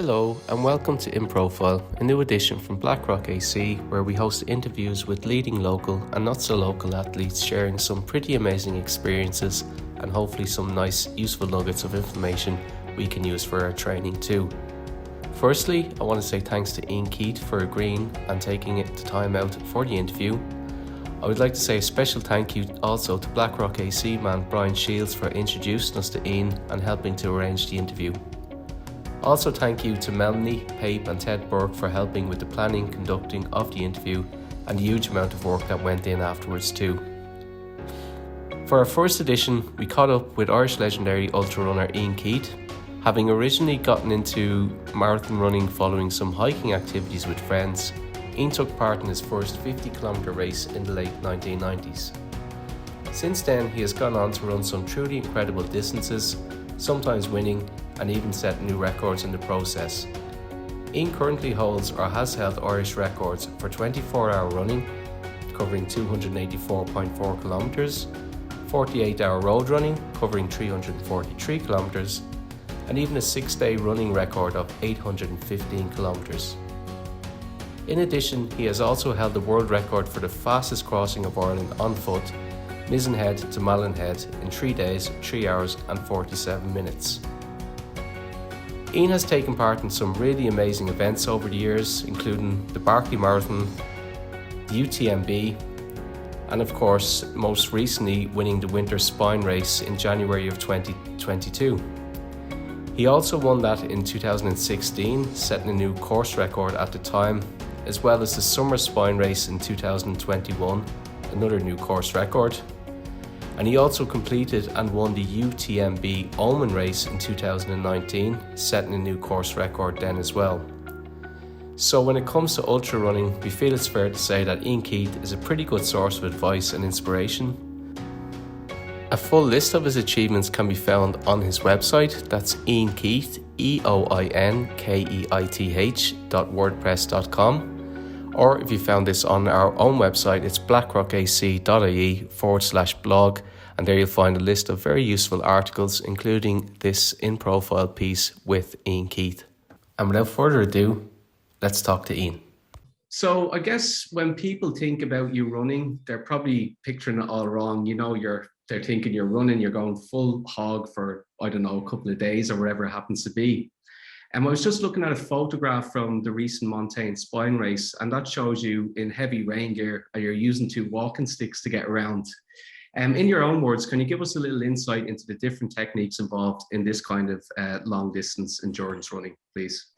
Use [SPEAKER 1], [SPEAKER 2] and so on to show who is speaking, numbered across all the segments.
[SPEAKER 1] Hello and welcome to In Profile, a new edition from Blackrock A.C, where we host interviews with leading local and not so local athletes sharing some pretty amazing experiences and hopefully some nice useful nuggets of information we can use for our training too. Firstly, I want to say thanks to Eoin Keith for agreeing and taking the time out for the interview. I would like to say a special thank you also to Blackrock A.C man Brian Shields for introducing us to Eoin and helping to arrange the interview. Also thank you to Melanie, Pape and Ted Burke for helping with the planning, conducting of the interview and the huge amount of work that went in afterwards too. For our first edition, we caught up with Irish legendary ultrarunner Eoin Keith. Having originally gotten into marathon running following some hiking activities with friends, Eoin took part in his first 50-kilometre race in the late 1990s. Since then, he has gone on to run some truly incredible distances, sometimes winning and even set new records in the process. Eoin currently holds or has held Irish records for 24-hour running, covering 284.4 kilometres, 48-hour road running, covering 343 kilometres, and even a 6-day running record of 815 kilometres. In addition, he has also held the world record for the fastest crossing of Ireland on foot, Mizen Head to Malin Head, in 3 days, 3 hours and 47 minutes. Eoin has taken part in some really amazing events over the years, including the Barkley Marathon, the UTMB, and of course, most recently winning the Winter Spine Race in January of 2022. He also won that in 2016, setting a new course record at the time, as well as the Summer Spine Race in 2021, another new course record. And he also completed and won the UTMB Oman race in 2019, setting a new course record then as well. So when it comes to ultra running, we feel it's fair to say that Eoin Keith is a pretty good source of advice and inspiration. A full list of his achievements can be found on his website, that's Eoin Keith, EoinKeith.wordpress.com. Or if you found this on our own website, it's blackrockac.ie/blog, and there you'll find a list of very useful articles, including this In Profile piece with Eoin Keith. And without further ado, let's talk to Eoin. So I guess when people think about you running, they're probably picturing it all wrong. You know, they're thinking you're running, you're going full hog for, I don't know, a couple of days or whatever it happens to be. And I was just looking at a photograph from the recent Montane Spine Race, and that shows you in heavy rain gear, and you're using 2 walking sticks to get around. In your own words, can you give us a little insight into the different techniques involved in this kind of long distance endurance running, please?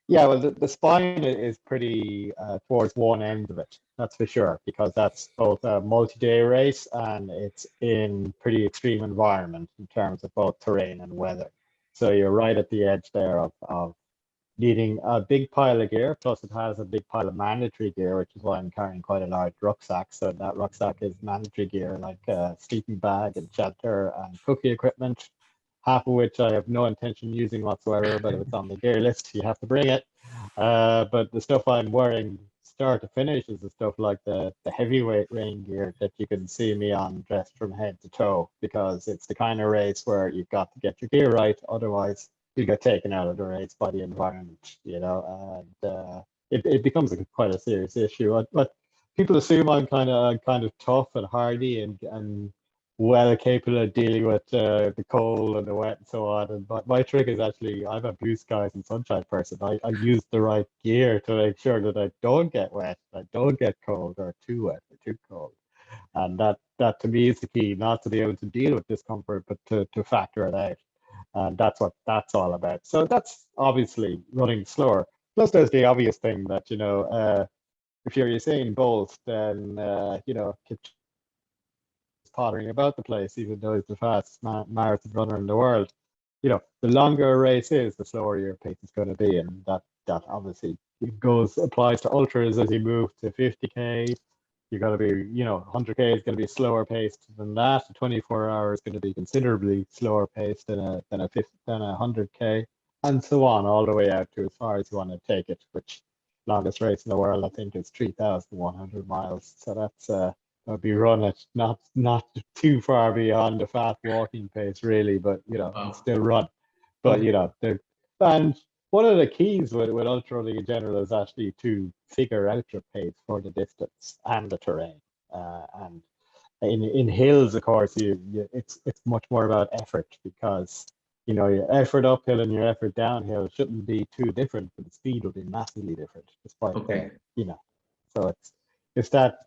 [SPEAKER 2] Yeah, well, the spine is pretty towards one end of it, that's for sure, because that's both a multi-day race and it's in pretty extreme environment in terms of both terrain and weather. So you're right at the edge there of needing a big pile of gear, plus it has a big pile of mandatory gear, which is why I'm carrying quite a large rucksack. So that rucksack is mandatory gear, like a sleeping bag and shelter and cookie equipment, half of which I have no intention of using whatsoever, but if it's on the gear list, you have to bring it. But the stuff I'm wearing start to finish is the stuff like the heavyweight rain gear that you can see me on, dressed from head to toe, because it's the kind of race where you've got to get your gear right, otherwise you get taken out of the race by the environment, you know, and it becomes quite a serious issue. But people assume I'm kind of tough and hardy and well capable of dealing with the cold and the wet and so on. But my trick is actually, I'm a blue skies and sunshine person. I use the right gear to make sure that I don't get wet, I don't get cold or too wet or too cold. And that to me is the key, not to be able to deal with discomfort, but to factor it out. And that's what that's all about. So that's obviously running slower. Plus there's the obvious thing that, you know, if you're Usain Bolt, then, you know, pottering about the place, even though he's the fastest marathon runner in the world. You know, the longer a race is, the slower your pace is going to be, and that obviously applies to ultras. As you move to 50k, you're going to be, you know, 100k is going to be slower paced than that. 24 hours is going to be considerably slower paced than a 100k, and so on, all the way out to as far as you want to take it. Which longest race in the world, I think, is 3,100 miles. So that's I'll be run at not too far beyond the fast walking pace, really, but you know, still run. But you know, and one of the keys with ultra running in general is actually to figure out your pace for the distance and the terrain. And in hills, of course, it's much more about effort because your effort uphill and your effort downhill shouldn't be too different, but the speed will be massively different, despite
[SPEAKER 1] Okay.
[SPEAKER 2] So it's that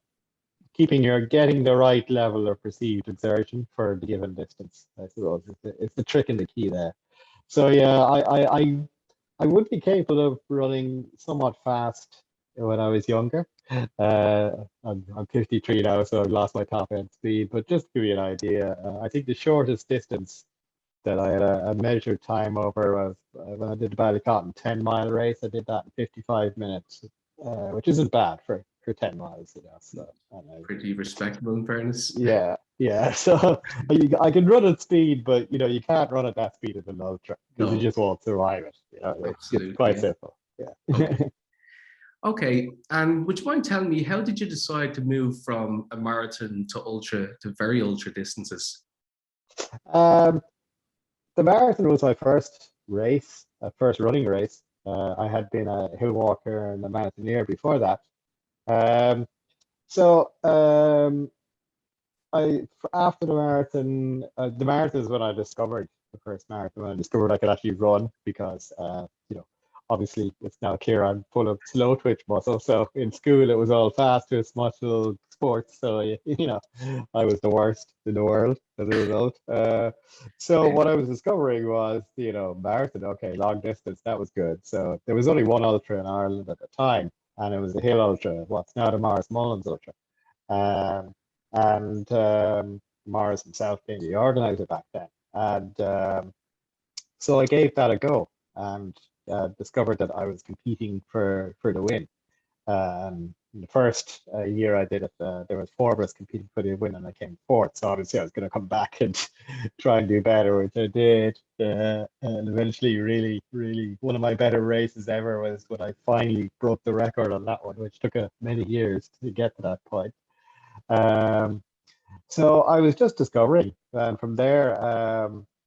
[SPEAKER 2] getting the right level of perceived exertion for the given distance. I suppose it's the trick and the key there. So yeah, I would be capable of running somewhat fast when I was younger. I'm 53 now, so I've lost my top end speed. But just to give you an idea, I think the shortest distance that I had a measured time over was when I did the Ballycotton 10-mile race. I did that in 55 minutes, which isn't bad for 10 miles, So,
[SPEAKER 1] Pretty respectable in fairness.
[SPEAKER 2] yeah. So I can run at speed, but you can't run at that speed at an ultra because you
[SPEAKER 1] No,
[SPEAKER 2] just won't survive it. It's
[SPEAKER 1] absolutely.
[SPEAKER 2] quite
[SPEAKER 1] Yeah.
[SPEAKER 2] simple. Yeah.
[SPEAKER 1] Okay. Okay. And would you mind telling me, how did you decide to move from a marathon to very ultra distances?
[SPEAKER 2] Um, the marathon was my first race, first running race. I had been a hill walker and a marathoneer before that. Um, so after the marathon is when I discovered the first marathon. When I discovered I could actually run because obviously it's now clear I'm full of slow twitch muscle. So in school it was all fast twitch muscle sports. So I was the worst in the world as a result. So what I was discovering was marathon. Okay, long distance, that was good. So there was only one ultra in Ireland at the time, and it was the Hill Ultra. What's now the Morris Mullins Ultra. Um, and Morris himself being the organizer back then. And so I gave that a go and discovered that I was competing for the win. In the first year I did it, there was four of us competing for the win, and I came fourth. So obviously I was going to come back and try and do better, which I did. And eventually, really, really, one of my better races ever was when I finally broke the record on that one, which took many years to get to that point. Um, so I was just discovering, and from there,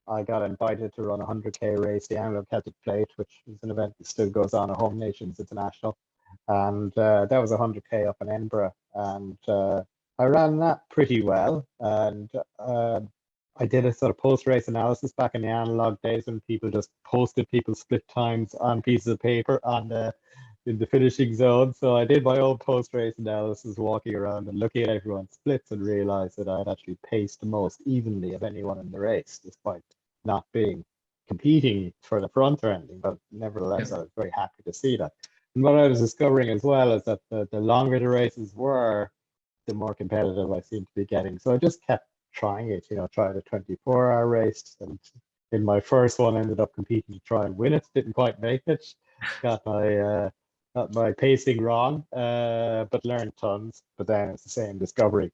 [SPEAKER 2] I got invited to run a 100K race, the Anglo Celtic Plate, which is an event that still goes on at Home Nations International, and that was 100K up in Edinburgh, and I ran that pretty well, and I did a sort of post-race analysis back in the analog days when people just posted people's split times on pieces of paper in the finishing zone. So I did my own post-race analysis, walking around and looking at everyone's splits, and realized that I had actually paced the most evenly of anyone in the race, despite not being competing for the front or anything. But nevertheless,
[SPEAKER 1] Yeah.
[SPEAKER 2] I was very happy to see that. And what I was discovering as well is that the longer the races were, the more competitive I seemed to be getting. So I just kept trying it, tried a 24-hour race, and in my first one ended up competing to try and win it. Didn't quite make it. Got my pacing wrong, but learned tons. But then it's the same discovery.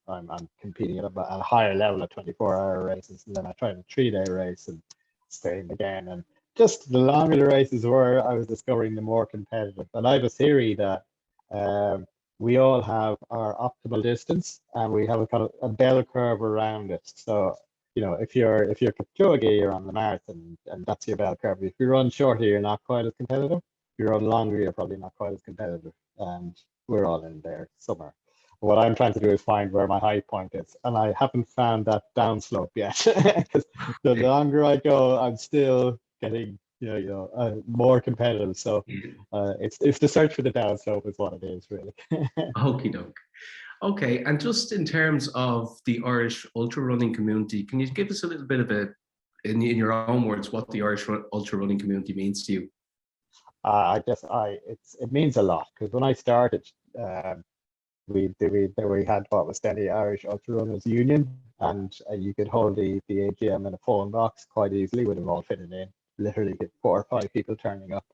[SPEAKER 2] I'm competing at a higher level at 24-hour races, and then I tried a 3-day race and same again. And just the longer the races were, I was discovering the more competitive. And I have a theory that we all have our optimal distance, and we have a kind of a bell curve around it. So if you're Kipchoge, you're on the marathon, and that's your bell curve. If you run shorter, you're not quite as competitive. If you run longer, you're probably not quite as competitive. And we're all in there somewhere. What I'm trying to do is find where my high point is, and I haven't found that downslope yet. Because the longer I go, I'm still getting more competitive. So it's the search for the downslope is what it is, really.
[SPEAKER 1] Okie doke. Okay, and just in terms of the Irish ultra running community, can you give us a little bit of in your own words, what the Irish ultra running community means to you?
[SPEAKER 2] I guess it means a lot, because when I started, we had what was then the Irish Ultra Runners Union, and you could hold the AGM in a phone box quite easily with them all fitting in. Literally get 4 or 5 people turning up.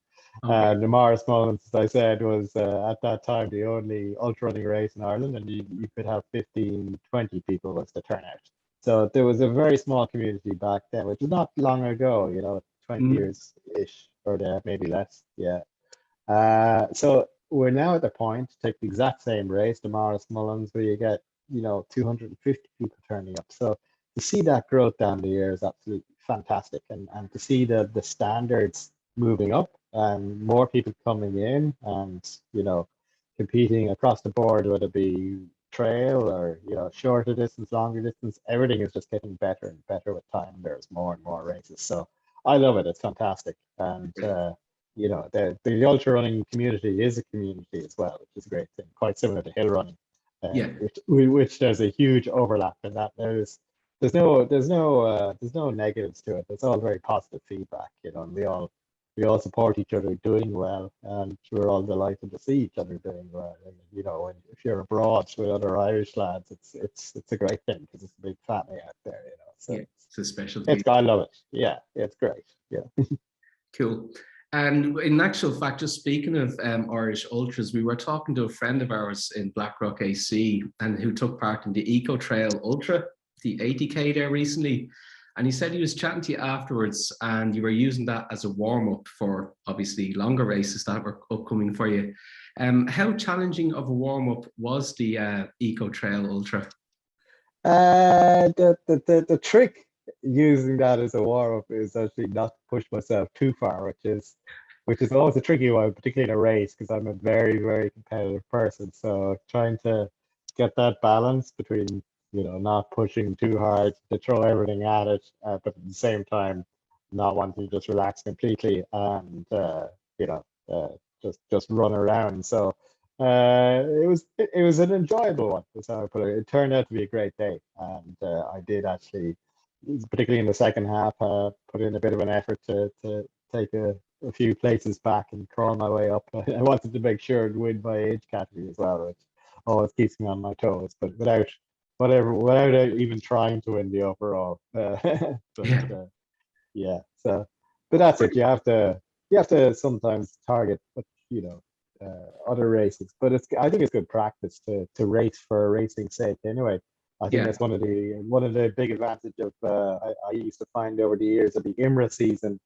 [SPEAKER 1] Okay.
[SPEAKER 2] The Morris Mullins, as I said, was at that time the only ultra running race in Ireland, and you could have 15, 20 people was the turnout. So there was a very small community back then, which is not long ago, 20 years ish, or maybe less. Yeah. So we're now at the point to take the exact same race, the Morris Mullins, where you get 250 people turning up. So to see that growth down the year is absolutely fantastic, and to see the standards moving up and more people coming in, and competing across the board, whether it be trail or shorter distance, longer distance. Everything is just getting better and better with time. There's more and more races, so I love it. It's fantastic, and the ultra running community is a community as well, which is a great thing. Quite similar to hill running,
[SPEAKER 1] Yeah.
[SPEAKER 2] which there's a huge overlap in that. There's no negatives to it. It's all very positive feedback, and we all support each other doing well, and we're all delighted to see each other doing well. And if you're abroad with other Irish lads, it's a great thing because it's a big family out there, So
[SPEAKER 1] Yeah, it's a special
[SPEAKER 2] it's I love it. Yeah, it's great. Yeah.
[SPEAKER 1] Cool. And in actual fact, just speaking of Irish ultras, we were talking to a friend of ours in Blackrock AC, and who took part in the Eco Trail Ultra, the 80K there recently. And he said he was chatting to you afterwards, and you were using that as a warm-up for obviously longer races that were upcoming for you. How challenging of a warm-up was the Eco Trail Ultra?
[SPEAKER 2] The trick using that as a warm-up is actually not to push myself too far, which is always a tricky one, particularly in a race, because I'm a very, very competitive person. So trying to get that balance between not pushing too hard to throw everything at it, but at the same time not wanting to just relax completely and just run around. So it was an enjoyable one. That's how I put it. It turned out to be a great day, and I did actually, particularly in the second half, put in a bit of an effort to take a few places back and crawl my way up. I wanted to make sure to win my age category as well, which always keeps me on my toes, but without even trying to win the overall. Yeah. So, but that's it. You have to sometimes target, other races. But I think it's good practice to race for racing's sake. Anyway, I think that's one of the big advantages of I used to find over the years of the IMRA season,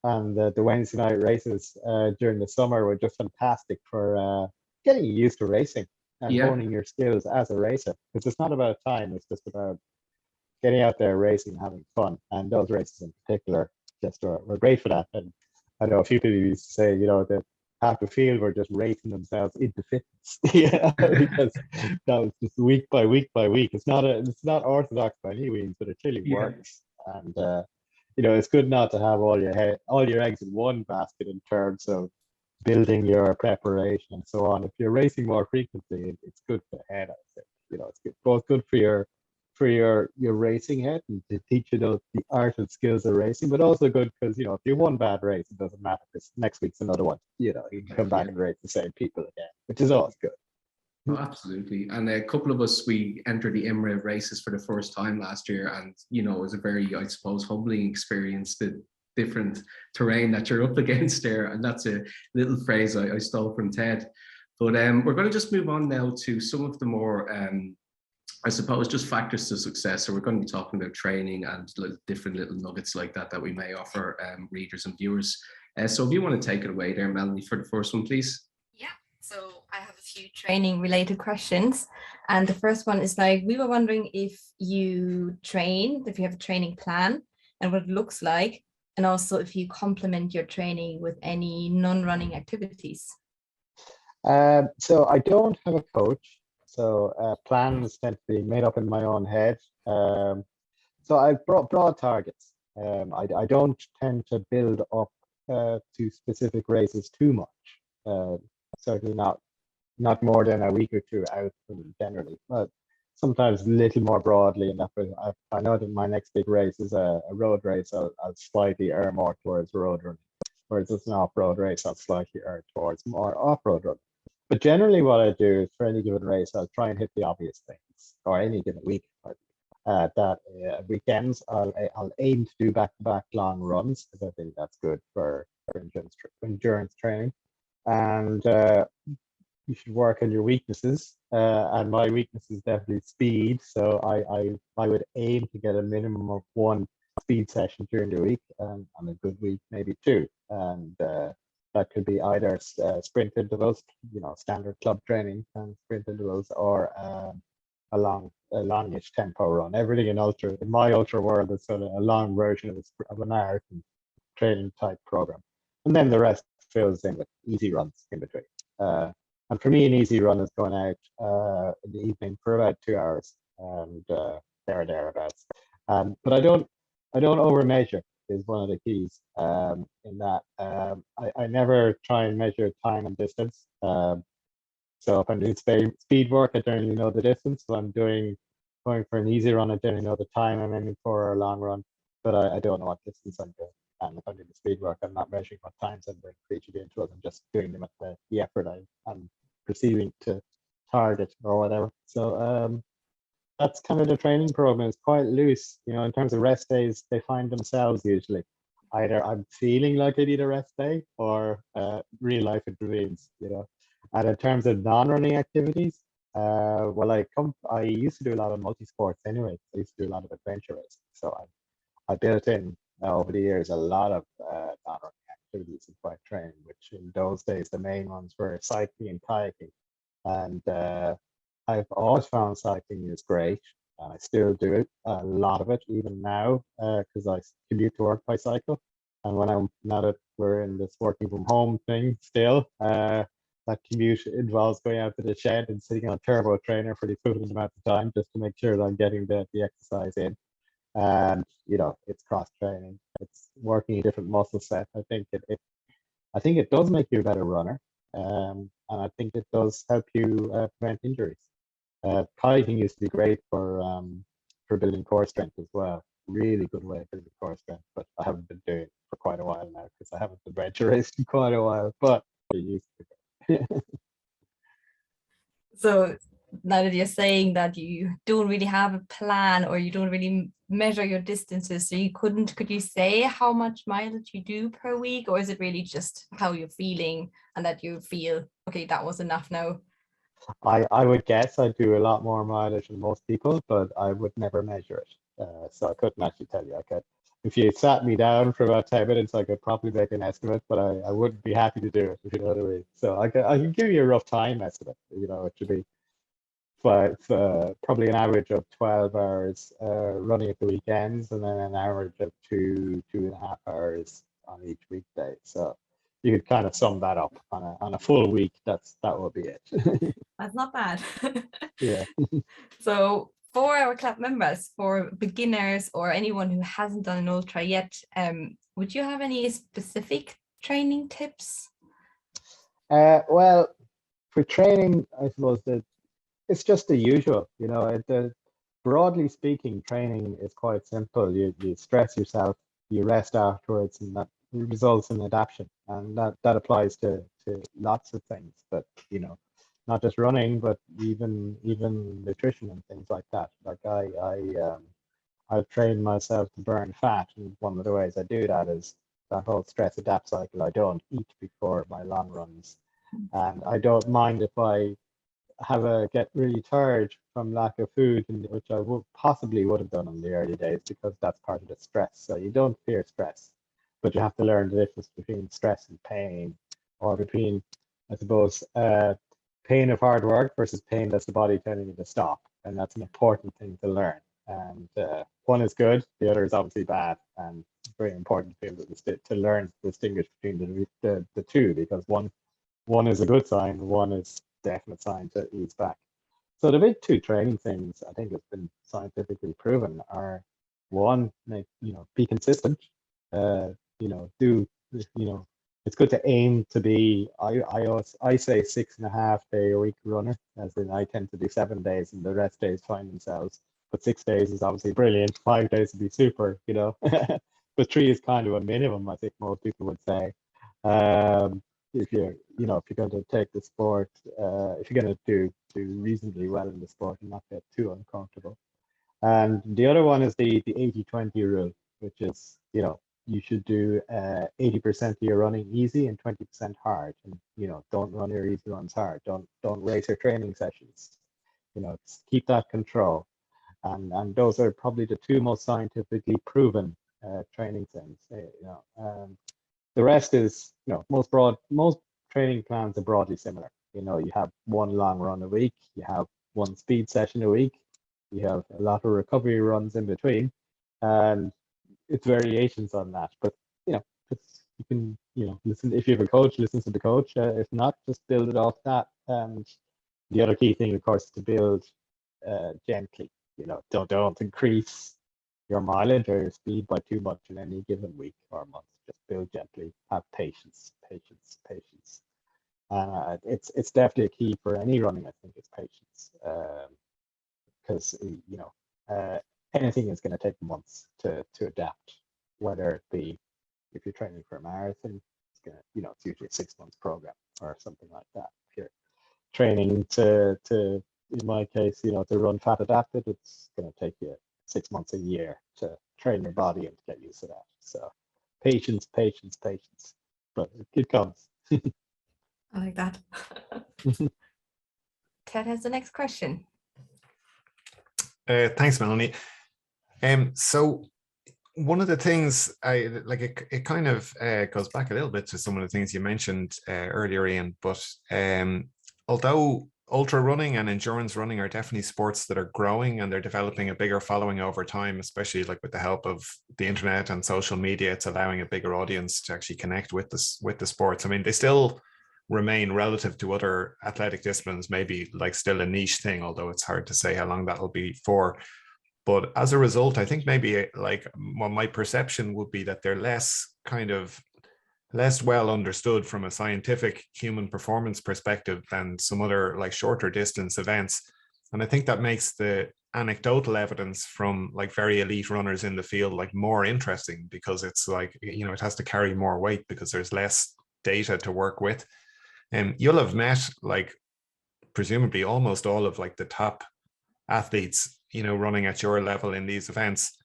[SPEAKER 2] and the Wednesday night races during the summer were just fantastic for getting used to racing and honing your skills as a racer. Because it's not about time; it's just about getting out there, racing, having fun. And those races in particular just were great for that. And I know a few people used to say, that half the field were just racing themselves into fitness, because that was just week by week by week. It's not orthodox by any means, but it clearly works. And it's good not to have all your eggs in one basket in terms of building your preparation and so on. If you're racing more frequently, it's good for the head. I think it's both good for your racing head and to teach you the art and skills of racing, but also good because if you one bad race, it doesn't matter because next week's another one. You can come back and race the same people again, which is always good.
[SPEAKER 1] Oh, absolutely. And a couple of us, we entered the IMRA races for the first time last year, and it was a very, I suppose, humbling experience, the different terrain that you're up against there. And that's a little phrase I stole from Ted. But we're going to just move on now to some of the more I suppose just factors to success. So we're going to be talking about training and different little nuggets like that we may offer readers and viewers. So if you want to take it away there, Melanie, for the first one, please.
[SPEAKER 3] Yeah, so I have a few training related questions. And the first one is we were wondering if you have a training plan and what it looks like, and also if you complement your training with any non-running activities.
[SPEAKER 2] So I don't have a coach. So plans tend to be made up in my own head. So I've broad targets. I don't tend to build up to specific races too much. Certainly not more than a week or two out generally, but sometimes a little more broadly enough. I know that my next big race is a road race. I'll slightly err more towards road running, whereas it's an off-road race, I'll slightly err towards more off-road running. But generally what I do is for any given race, I'll try and hit the obvious things, or any given week. Weekends, I'll aim to do back-to-back long runs, because I think that's good for endurance training. And you should work on your weaknesses. And my weakness is definitely speed. So I would aim to get a minimum of one speed session during the week, and on a good week, maybe two. And that could be either sprint intervals, standard club training and sprint intervals, or a longish tempo run. Everything in my ultra world is sort of a long version of an hour training type program. and then the rest fills in with easy runs in between. And for me, an easy run is going out in the evening for about 2 hours, and there or thereabouts. But I don't over measure is one of the keys, in that I never try and measure time and distance. So if I'm doing speed work, I generally know the distance. If I'm going for an easy run, I generally know the time I'm aiming for, or a long run, but I don't know what distance I'm doing. And if I'm doing the speed work, I'm not measuring what times I'm doing for each of the intervals. I'm just doing them at the effort I'm perceiving to target or whatever. So that's kind of the training program. It's quite loose, in terms of rest days. They find themselves usually. Either I'm feeling like I need a rest day, or real life intervenes. And in terms of non-running activities, well, I used to do a lot of multi-sports anyway. I used to do a lot of adventure racing. So I built in over the years a lot of non-running activities in bike training, which in those days the main ones were cycling and kayaking. And I've always found cycling is great, and I still do it, a lot of it, even now, because I commute to work by cycle. And now that we're in this working from home thing still, that commute involves going out to the shed and sitting on a turbo trainer for the equivalent amount of time just to make sure that I'm getting the exercise in. And it's cross training, it's working a different muscle set. I think it does make you a better runner, and I think it does help you prevent injuries. Kiting used to be great for building core strength as well. Really good way of building core strength, but I haven't been doing it for quite a while now because I haven't been venture racing in quite a while. But it used to.
[SPEAKER 3] So now that you're saying that you don't really have a plan, or you don't really measure your distances, so could you say how much mileage you do per week, or is it really just how you're feeling and that you feel, okay, that was enough now?
[SPEAKER 2] I would guess I do a lot more mileage than most people, but I would never measure it. So I couldn't actually tell you. If you sat me down for about 10 minutes, I could probably make an estimate, but I wouldn't be happy to do it, if you know what I mean. So I can give you a rough time estimate. It should be probably an average of 12 hours running at the weekends, and then an average of 2.5 hours on each weekday. So you could kind of sum that up on a full week. That would be it.
[SPEAKER 3] That's not bad.
[SPEAKER 2] Yeah.
[SPEAKER 3] So for our club members, for beginners or anyone who hasn't done an ultra yet, would you have any specific training tips?
[SPEAKER 2] Well, for training, I suppose that it's just the usual. Broadly speaking, training is quite simple. You stress yourself, you rest afterwards, and that results in adaptation. And that applies to lots of things. But not just running, but even nutrition and things like that. Like I've trained myself to burn fat, and one of the ways I do that is that whole stress adapt cycle. I don't eat before my long runs, and I don't mind if I get really tired from lack of food, which I possibly would have done in the early days, because that's part of the stress. So you don't fear stress, but you have to learn the difference between stress and pain, or between, I suppose, pain of hard work versus pain that's the body telling you to stop. And that's an important thing to learn. And one is good, the other is obviously bad, and it's very important to be able to learn to distinguish between the two, because one is a good sign, one is definite sign to ease back. So the big two training things I think have been scientifically proven are, one, be consistent. It's good to aim to be. I say 6.5 day a week runner, as in I tend to do 7 days, and the rest days find themselves. But 6 days is obviously brilliant. 5 days would be super, but 3 is kind of a minimum, I think most people would say. If you're going to take the sport, if you're going to do reasonably well in the sport and not get too uncomfortable. And the other one is the 80-20 rule, which is, you should do 80% of your running easy and 20% hard. And, don't run your easy runs hard. Don't race your training sessions. Keep that control. And those are probably the two most scientifically proven training things. The rest is, most training plans are broadly similar. You have one long run a week, you have one speed session a week, you have a lot of recovery runs in between, and it's variations on that. But you listen. If you have a coach, listen to the coach. If not, just build it off that. And the other key thing, of course, is to build gently. Don't increase your mileage or your speed by too much in any given week or month. Just build gently. Have patience, patience, patience. It's definitely a key for any running. I think it's patience, because anything is going to take months to adapt. Whether it be if you're training for a marathon, it's gonna it's usually a 6 months program or something like that. If you're training to in my case, to run fat adapted, it's going to take you 6 months, a year to train your body and to get used to that. So patience, patience, patience, but it comes.
[SPEAKER 3] I like that. Ted has the next question.
[SPEAKER 4] Thanks, Melanie. So one of the things I like, it kind of goes back a little bit to some of the things you mentioned earlier, Ian, but although ultra running and endurance running are definitely sports that are growing and they're developing a bigger following over time, especially like with the help of the internet and social media, it's allowing a bigger audience to actually connect with the sports. I mean, they still remain, relative to other athletic disciplines, maybe like still a niche thing, although it's hard to say how long that'll be for. But as a result, I think maybe my perception would be that they're less well understood from a scientific human performance perspective than some other like shorter distance events. And I think that makes the anecdotal evidence from like very elite runners in the field like more interesting, because it's like, it has to carry more weight because there's less data to work with. And you'll have met like presumably almost all of like the top athletes, running at your level in these events.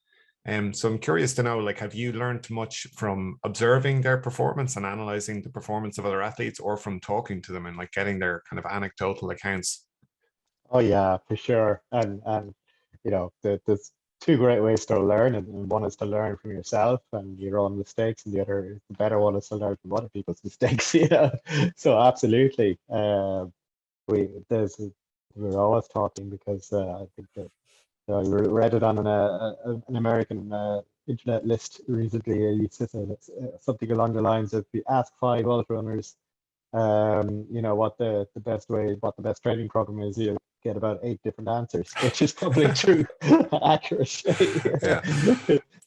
[SPEAKER 4] So I'm curious to know, like, have you learned much from observing their performance and analyzing the performance of other athletes, or from talking to them and like getting their kind of anecdotal accounts?
[SPEAKER 2] Oh yeah, for sure. And there's two great ways to learn, and one is to learn from yourself and your own mistakes, and the better one is to learn from other people's mistakes. So absolutely. We're always talking, because I think that I read it on an American internet list recently. He says something along the lines of, if you ask 5 ultra runners, what the best training program is, you get about 8 different answers, which is probably true, accurate.
[SPEAKER 4] Yeah.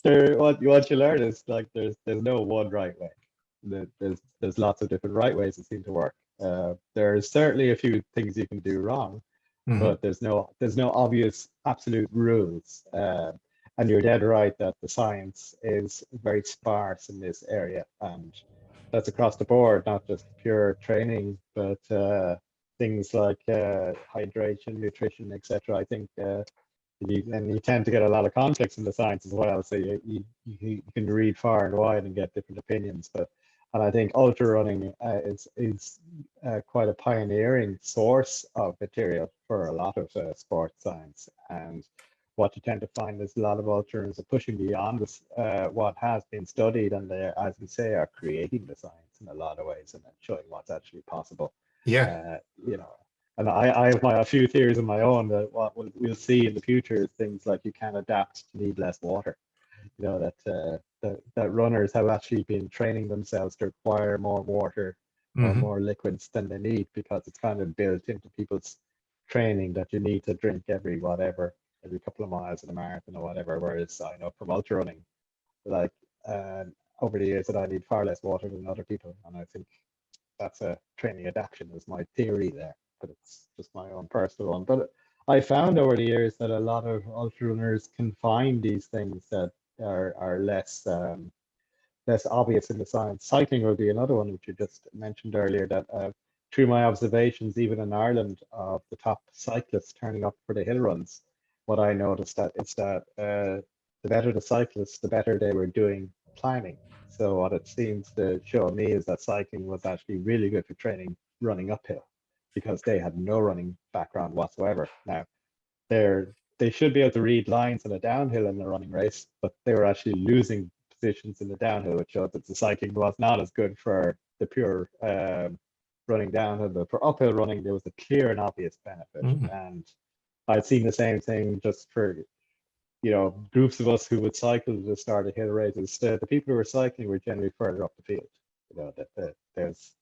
[SPEAKER 2] What you learn is like there's no one right way. There's lots of different right ways that seem to work. There's certainly a few things you can do wrong, but there's no obvious absolute rules. And you're dead right that the science is very sparse in this area, and that's across the board, not just pure training, but things like hydration, nutrition, etc. I think you tend to get a lot of conflicts in the science as well. So you can read far and wide and get different opinions. And I think ultra running is quite a pioneering source of material for a lot of sports science. And what you tend to find is a lot of ultra runners are pushing beyond this, what has been studied, and they, as we say, are creating the science in a lot of ways and then showing what's actually possible.
[SPEAKER 4] Yeah.
[SPEAKER 2] And I have a few theories of my own that what we'll see in the future is things like you can adapt to need less water. That runners have actually been training themselves to require more water or more liquids than they need, because it's kind of built into people's training that you need to drink every couple of miles in a marathon or whatever. Whereas I know from ultra running, like over the years, that I need far less water than other people, and I think that's a training adaptation is my theory there, but it's just my own personal one. But I found over the years that a lot of ultra runners can find these things that are less obvious in the science. Cycling will be another one, which you just mentioned earlier, that through my observations, even in Ireland, of the top cyclists turning up for the hill runs, what I noticed that the better the cyclists, the better they were doing climbing. So what it seems to show me is that cycling was actually really good for training running uphill, because they had no running background whatsoever. Now, they should be able to read lines in a downhill in a running race, but they were actually losing positions in the downhill, which showed that the cycling was not as good for the pure running downhill. But for uphill running, there was a clear and obvious benefit. And I'd seen the same thing just for groups of us who would cycle to the start of hill races. The people who were cycling were generally further up the field. that there's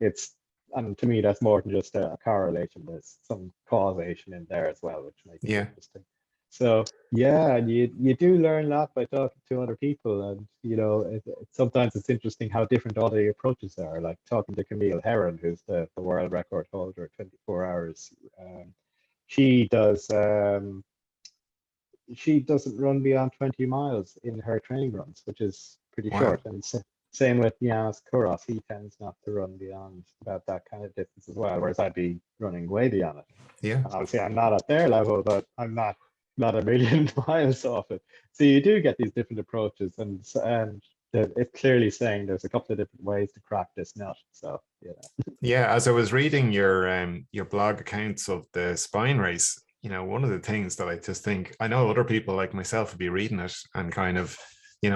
[SPEAKER 2] it's and to me that's more than just a correlation. There's some causation in there as well, which makes it
[SPEAKER 4] Yeah.
[SPEAKER 2] interesting. So yeah, and you do learn a lot by talking to other people, and sometimes it's interesting how different all the approaches are. Like talking to Camille Herron, who's the world record holder at 24 hours. She does. She doesn't run beyond 20 miles in her training runs, which is pretty
[SPEAKER 4] Wow.
[SPEAKER 2] short. And same with Yanis Kouros. He tends not to run beyond about that kind of distance as well, whereas I'd be running way beyond it.
[SPEAKER 4] Yeah.
[SPEAKER 2] And obviously, I'm not at their level, but I'm not a million miles off it. So you do get these different approaches, and it's clearly saying there's a couple of different ways to crack this nut. So
[SPEAKER 4] Yeah, as I was reading your blog accounts of the spine race, one of the things that I just think, I know other people like myself would be reading it and kind of,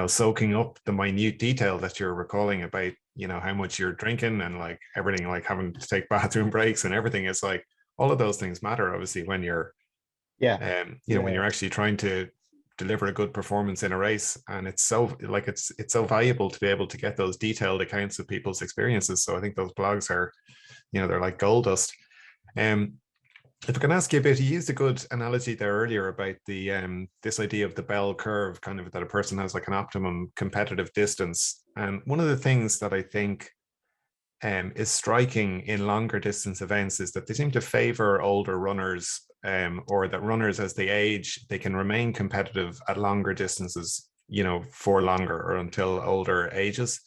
[SPEAKER 4] soaking up the minute detail that you're recalling about, how much you're drinking and like everything, like having to take bathroom breaks and everything. It's like all of those things matter, obviously, when you're, when you're actually trying to deliver a good performance in a race. And it's so like it's so valuable to be able to get those detailed accounts of people's experiences. So I think those blogs are, they're like gold dust. If I can ask you a bit, you used a good analogy there earlier about the this idea of the bell curve, kind of that a person has like an optimum competitive distance. And one of the things that I think is striking in longer distance events is that they seem to favor older runners, or that runners as they age, they can remain competitive at longer distances, for longer or until older ages.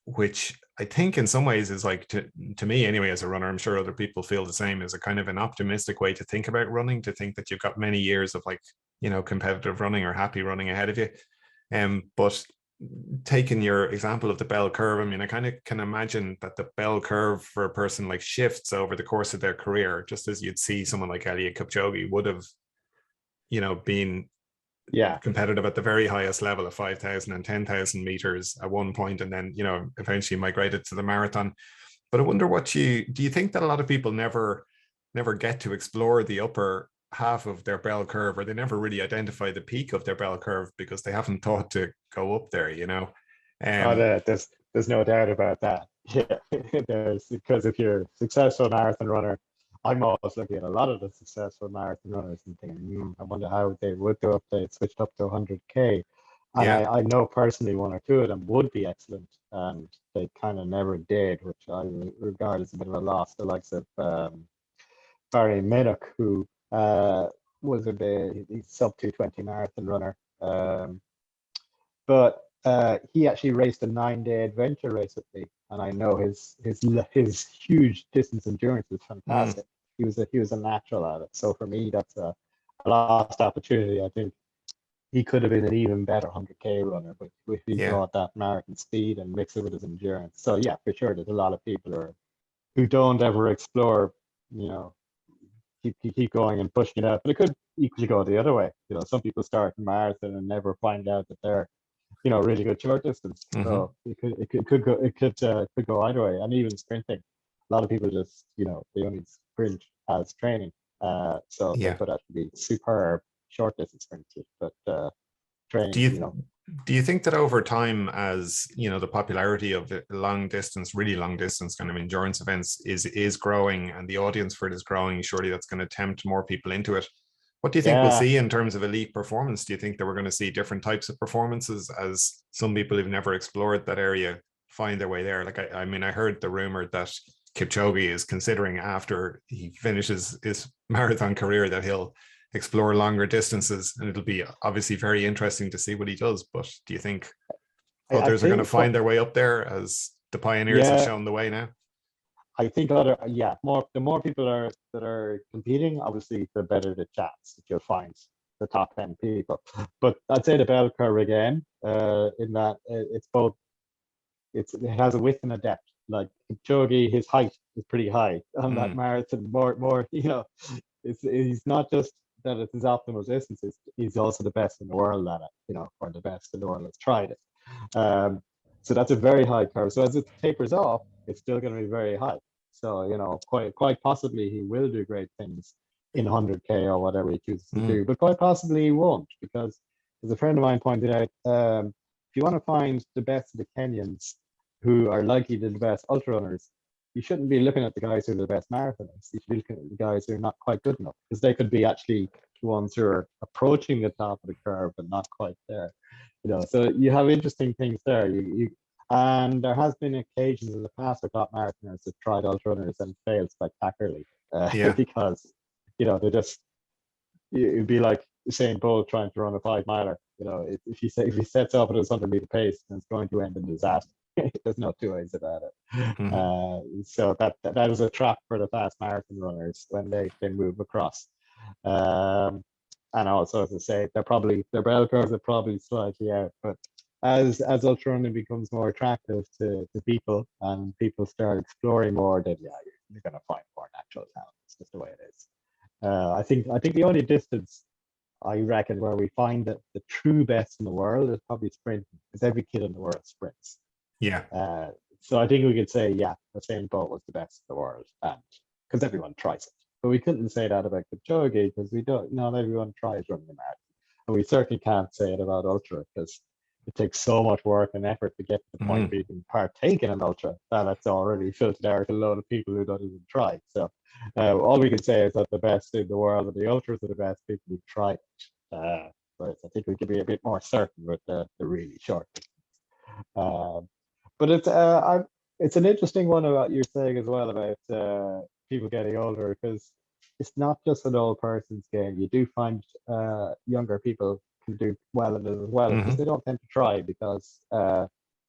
[SPEAKER 4] Which I think in some ways is like, to me anyway, as a runner, I'm sure other people feel the same, is a kind of an optimistic way to think about running, to think that you've got many years of like, competitive running or happy running ahead of you. But taking your example of the bell curve, I mean, I kind of can imagine that the bell curve for a person like shifts over the course of their career, just as you'd see someone like Eliud Kipchoge would have, been competitive at the very highest level of 5,000 and 10,000 meters at one point, and then eventually migrated to the marathon. But I wonder, do you think that a lot of people never get to explore the upper half of their bell curve, or they never really identify the peak of their bell curve because they haven't thought to go up there?
[SPEAKER 2] There's no doubt about that. Yeah, because if you're a successful marathon runner, I'm always looking at a lot of the successful marathon runners and thinking, I wonder how they would do if they switched up to 100K. And I know personally one or two of them would be excellent, and they kind of never did, which I regard as a bit of a loss. The likes of Barry Minnock, who was he's sub 220 marathon runner, but he actually raced a 9-day adventure race with me, and I know his huge distance endurance was fantastic. He was a natural at it. So for me, that's a lost opportunity. I think he could have been an even better 100K runner, but if he brought that marathon speed and mix it with his endurance. So yeah, for sure, there's a lot of people who don't ever explore, keep going and pushing it out. But it could equally go the other way. Some people start a marathon and never find out that they're really good short distance. So it could go either way. And even sprinting, a lot of people just they only sprint as training. So they could actually be superb short distance sprinters, but training.
[SPEAKER 4] Do you think that over time, as the popularity of the really long distance kind of endurance events is growing, and the audience for it is growing, surely that's going to tempt more people into it? What do you think we'll see in terms of elite performance? Do you think that we're going to see different types of performances as some people who've never explored that area find their way there? Like, I mean, I heard the rumor that Kipchoge is considering, after he finishes his marathon career, that he'll explore longer distances, and it'll be obviously very interesting to see what he does. But do you think others are going to find their way up there, as the pioneers have shown the way now?
[SPEAKER 2] I think the more people that are competing, obviously the better the chance that you'll find the top 10 people. But I'd say the bell curve again, in that it's both, it has a width and a depth. Like Kipchoge, his height is pretty high on that marathon. More, he's not just that it's his optimal distance, he's also the best in the world at it, or the best in the world that's tried it. So that's a very high curve. So as it tapers off, it's still going to be very high. So, quite possibly he will do great things in 100K or whatever he chooses to do, but quite possibly he won't, because as a friend of mine pointed out, if you want to find the best of the Kenyans, who are likely to be the best ultra runners, you shouldn't be looking at the guys who are the best marathoners. You should be looking at the guys who are not quite good enough, because they could be actually the ones who are approaching the top of the curve but not quite there. So you have interesting things there. And there has been occasions in the past where top marathoners have tried ultra runners and failed spectacularly because they just, it'd be like Usain Bolt trying to run a 5 miler. If he sets up at his 100-meter pace, then it's going to end in disaster. There's no two ways about it. So that is a trap for the fast marathon runners when they move across. And also, as I say, their bell curves are probably slightly out. But as ultra running becomes more attractive to people and people start exploring more, then you're going to find more natural talent. It's just the way it is. I think the only distance I reckon where we find that the true best in the world is probably sprinting, because every kid in the world sprints.
[SPEAKER 4] Yeah.
[SPEAKER 2] So I think we could say, Usain Bolt was the best in the world, because everyone tries it. But we couldn't say that about Kipchoge, because not everyone tries running a marathon, and we certainly can't say it about ultra, because it takes so much work and effort to get to the point where you can partake in an ultra that it's already filtered out a load of people who don't even try. So all we can say is that the best in the world of the ultras are the best people who try it. Whereas I think we could be a bit more certain with the really short distance. But it's an interesting one about you're saying as well about people getting older, because it's not just an old person's game. You do find younger people can do well in it as well, because they don't tend to try, because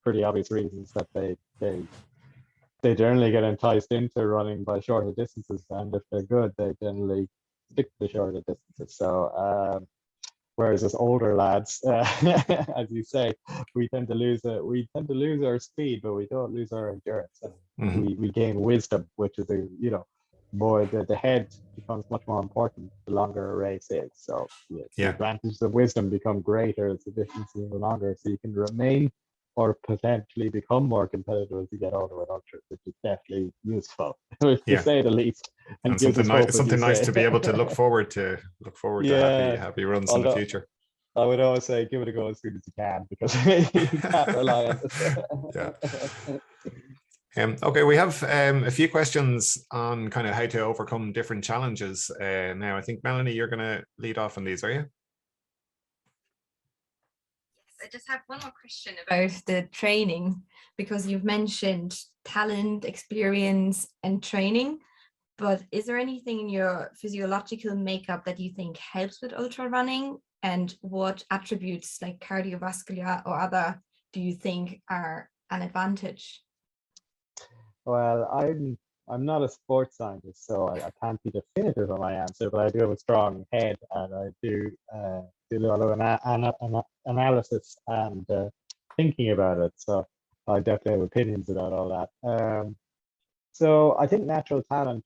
[SPEAKER 2] pretty obvious reasons that they generally get enticed into running by shorter distances, and if they're good, they generally stick to the shorter distances. So whereas as older lads, as you say, we tend to lose our speed, but we don't lose our endurance. And we gain wisdom, which is more the head becomes much more important the longer a race is. So the advantages of wisdom become greater as the distances are longer, so you can remain or potentially become more competitive as you get older with ultras, which is definitely useful, to say the least.
[SPEAKER 4] And something nice to be able to look forward to happy runs in the future.
[SPEAKER 2] I would always say give it a go as soon as you can, because you can't rely on it.
[SPEAKER 4] Okay, we have a few questions on kind of how to overcome different challenges. Now, I think, Melanie, you're going to lead off on these, are you?
[SPEAKER 3] I just have one more question about the training, because you've mentioned talent, experience, and training. But is there anything in your physiological makeup that you think helps with ultra running? And what attributes like cardiovascular or other do you think are an advantage?
[SPEAKER 2] Well, I'm not a sports scientist, so I can't be definitive on my answer, but I do have a strong head, and I do a lot of analysis and thinking about it. So I definitely have opinions about all that. So I think natural talent,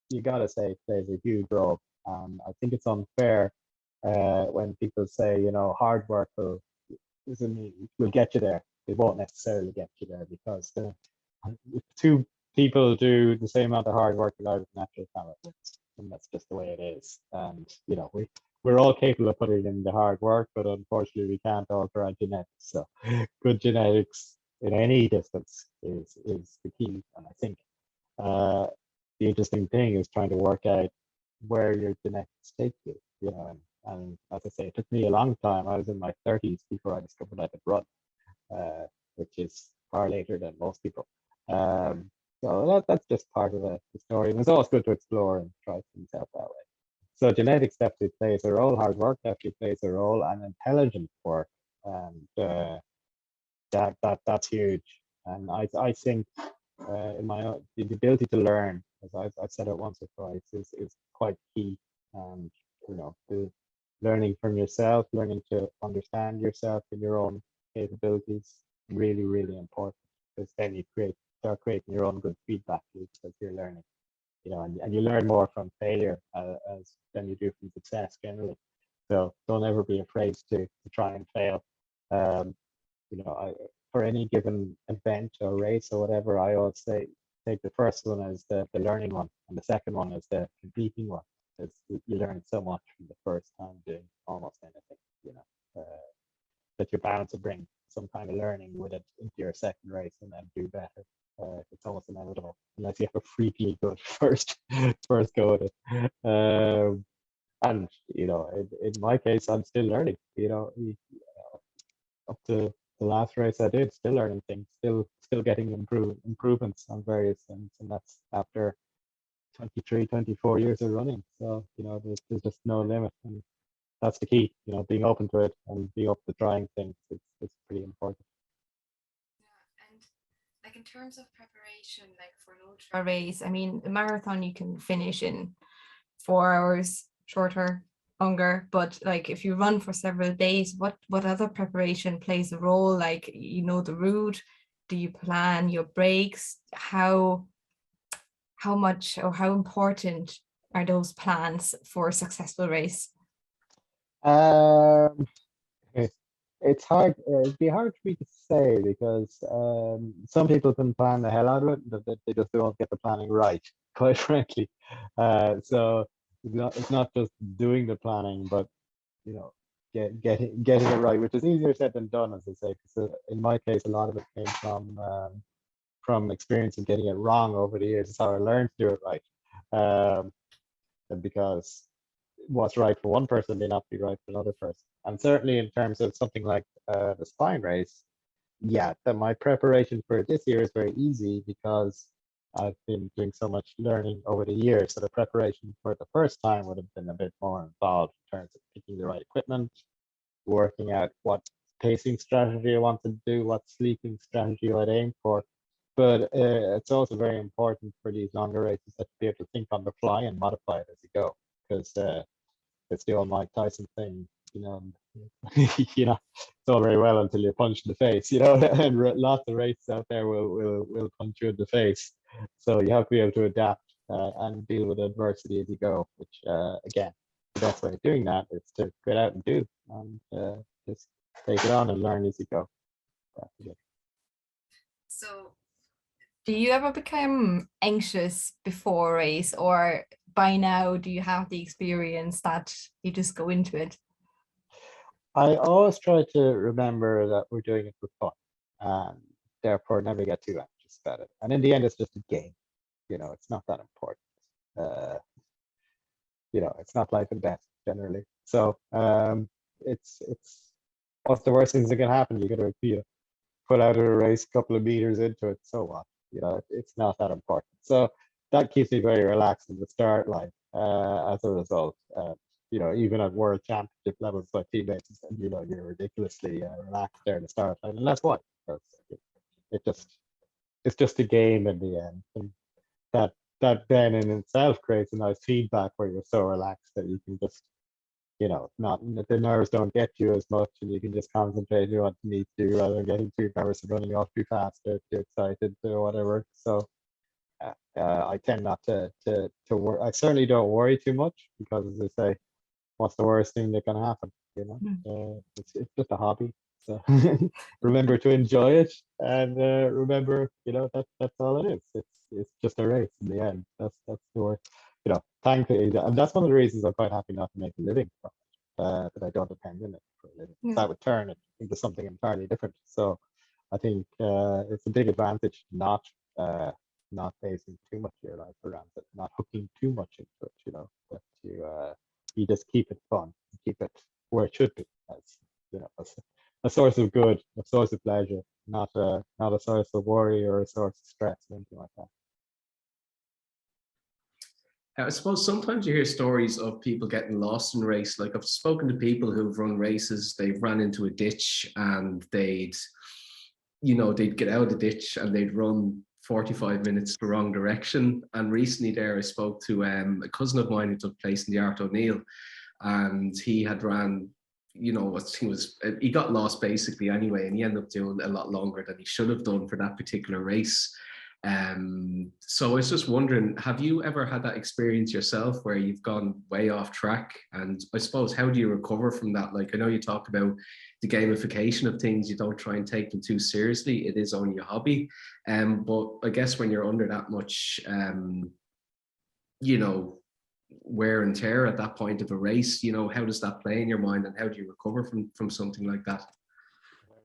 [SPEAKER 2] you gotta say, plays a huge role. I think it's unfair when people say, hard work will get you there. It won't necessarily get you there, because if two people do the same amount of hard work without natural talent, and that's just the way it is. And we're all capable of putting in the hard work, but unfortunately we can't alter our genetics. So good genetics in any distance is the key. And I think the interesting thing is trying to work out where your genetics take you. And as I say, it took me a long time. I was in my 30s before I discovered I could run, which is far later than most people. So that's just part of the story. And it's always good to explore and try things out that way. So genetics definitely plays a role, hard work definitely plays a role, and intelligent work. And that's huge. And I think in the ability to learn, as I've said it once or twice, is quite key. And the learning from yourself, learning to understand yourself and your own capabilities, really, really important, because then you start creating your own good feedback loops as you're learning. And you learn more from failure than you do from success generally. So don't ever be afraid to try and fail. For any given event or race or whatever, I always say take the first one as the learning one, and the second one as the competing one, because you learn so much from the first time doing almost anything. that you're bound to bring some kind of learning with it into your second race and then do better. It's almost inevitable unless you have a freakily good first go at it. And in my case, I'm still learning. Up to the last race I did, still learning things, still getting improvements on various things, and that's after 23, 24 years of running. So there's just no limit, and that's the key. Being open to it and being open to trying things is pretty important.
[SPEAKER 3] Yeah, and like in terms of preparation, like for an ultra race, I mean, the marathon you can finish in 4 hours, shorter, longer, but like if you run for several days, what other preparation plays a role? Like the route, do you plan your breaks? How much or how important are those plans for a successful race?
[SPEAKER 2] Um, it's hard. It'd be hard for me to say because some people can plan the hell out of it, but they just don't get the planning right, quite frankly. So it's not just doing the planning, but getting it right, which is easier said than done, as I say. Because in my case, a lot of it came from experience and getting it wrong over the years. It's how I learned to do it right. Because what's right for one person may not be right for another person. And certainly in terms of something like the spine race, yeah, that my preparation for this year is very easy because I've been doing so much learning over the years. So the preparation for the first time would have been a bit more involved in terms of picking the right equipment, working out what pacing strategy I want to do, what sleeping strategy I'd aim for. But it's also very important for these longer races that to be able to think on the fly and modify it as you go, because it's the old Mike Tyson thing, it's all very well until you're punched in the face, and lots of races out there will punch you in the face. So you have to be able to adapt and deal with adversity as you go, which again, the best way of doing that is to get out and do, and just take it on and learn as you go.
[SPEAKER 3] So do you ever become anxious before a race, or by now do you have the experience that you just go into it?
[SPEAKER 2] I always try to remember that we're doing it for fun, and therefore never get too anxious about it. And in the end, it's just a game. It's not that important. It's not life and death generally. So it's what's the worst things that can happen? You're gonna pull out of a race a couple of meters into it. So what? It's not that important. So that keeps me very relaxed in the start line. As a result, even at world championship levels, my teammates said, you're ridiculously relaxed there in the start line, and that's why. It's just a game in the end, and that then in itself creates a nice feedback where you're so relaxed that you can just not the nerves don't get you as much, and you can just concentrate on what you need to do rather than getting too nervous and running off too fast or too excited or whatever. So I tend not to worry. I certainly don't worry too much because, as I say, what's the worst thing that can happen? It's just a hobby. So remember to enjoy it, and remember, that's all it is. It's just a race in the end. That's the worst. Thankfully, and that's one of the reasons I'm quite happy not to make a living from it, that I don't depend on it for a living.
[SPEAKER 3] Yeah.
[SPEAKER 2] That would turn it into something entirely different. So I think it's a big advantage not basing too much of your life around it, not hooking too much into it. That you just keep it fun, keep it where it should be, as a source of good, a source of pleasure, not a source of worry or a source of stress or anything like that.
[SPEAKER 1] I suppose sometimes you hear stories of people getting lost in a race. Like I've spoken to people who've run races, they've ran into a ditch and they'd get out of the ditch and they'd run 45 minutes the wrong direction. And recently there I spoke to a cousin of mine who took place in the Art O'Neill, and he had ran, he got lost basically anyway, and he ended up doing a lot longer than he should have done for that particular race. So I was just wondering, have you ever had that experience yourself where you've gone way off track? And I suppose, how do you recover from that? Like, I know you talk about the gamification of things, you don't try and take them too seriously, it is only a hobby. But I guess when you're under that much wear and tear at that point of a race, how does that play in your mind, and how do you recover from something like that?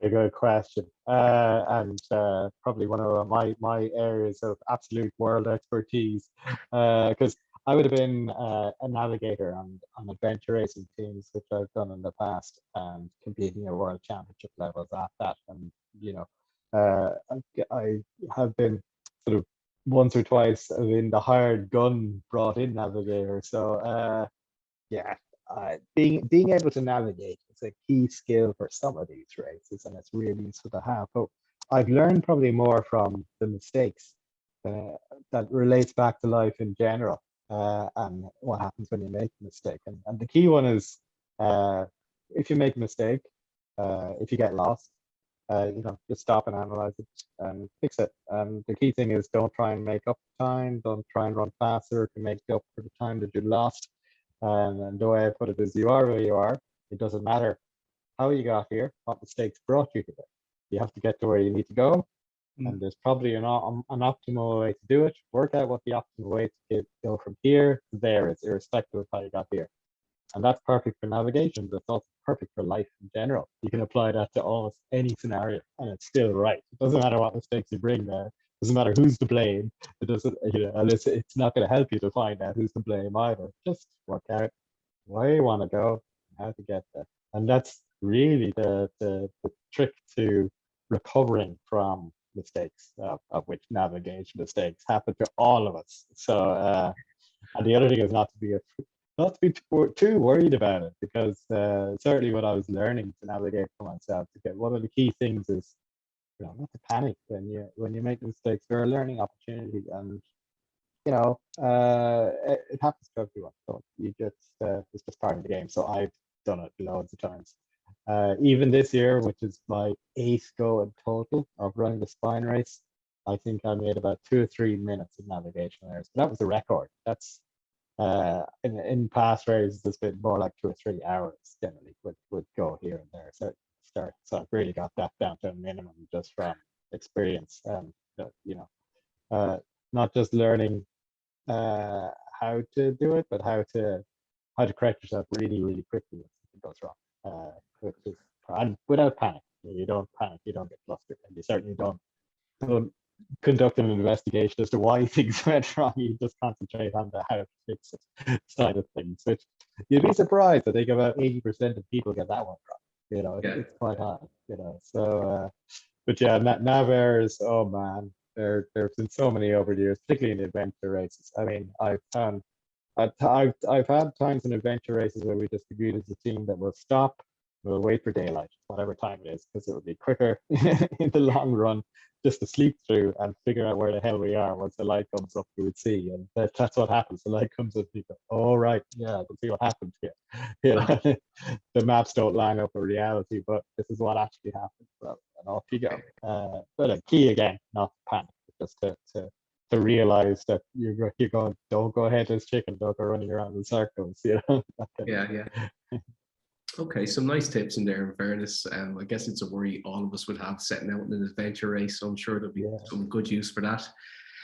[SPEAKER 2] A good question, and probably one of my areas of absolute world expertise, because I would have been a navigator on adventure racing teams, which I've done in the past, and competing at world championship levels at that. And you know, I have been sort of once or twice in the hired gun brought in navigator. So yeah, being able to navigate is a key skill for some of these races, and it's really useful to have. But I've learned probably more from the mistakes that relates back to life in general, and what happens when you make a mistake. And the key one is if you make a mistake, if you get lost, just stop and analyze it and fix it. And the key thing is don't try and make up time, don't try and run faster to make up for the time that you lost. And the way I put it is, you are where you are. It doesn't matter how you got here, what mistakes brought you here. You have to get to where you need to go. And there's probably an optimal way to do it. Work out what the optimal way to go from here to there is, irrespective of how you got here. And that's perfect for navigation, but it's also perfect for life in general. You can apply that to almost any scenario, and it's still right. It doesn't matter what mistakes you bring there. It doesn't matter who's to blame. It doesn't, and it's not going to help you to find out who's to blame either. Just work out where you want to go, and how to get there. And that's really the trick to recovering from mistakes, of which navigation mistakes happen to all of us. So, and the other thing is not to be too worried about it, because certainly when I was learning to navigate for myself, one of the key things is not to panic when you make mistakes. They're a learning opportunity, and it happens to everyone. So you just it's just part of the game. So I've done it loads of times. Even this year, which is my 8th go in total of running the spine race, I think I made about 2 or 3 minutes of navigation errors. That was the record. That's in past races, it's been more like 2 or 3 hours generally would go here and there. So I've really got that down to a minimum just from experience. Not just learning how to do it, but how to correct yourself really, really quickly if it goes wrong. And without panic. You don't panic, you don't get flustered, and you certainly don't conduct an investigation as to why things went wrong. You just concentrate on the how to fix it side of things, which you'd be surprised. I think about 80% of people get that one wrong. It's quite hard. So but yeah, nav errors, oh man, there's been so many over the years, particularly in the adventure races. I mean, I've had times in adventure races where we just agreed as a team that we'll stop, we'll wait for daylight, whatever time it is, because it would be quicker in the long run just to sleep through and figure out where the hell we are. Once the light comes up, we would see, and that's what happens. The light comes up, you go, oh right, yeah, I can see what happened here. The maps don't line up with reality, but this is what actually happened. So, and off you go. But a key again, not to panic, just to realize that you're going, don't go headless chicken, don't go running around in circles.
[SPEAKER 1] Yeah. Okay, some nice tips in there, in fairness. I guess it's a worry all of us would have setting out in an adventure race, so I'm sure there'll be some good use for that.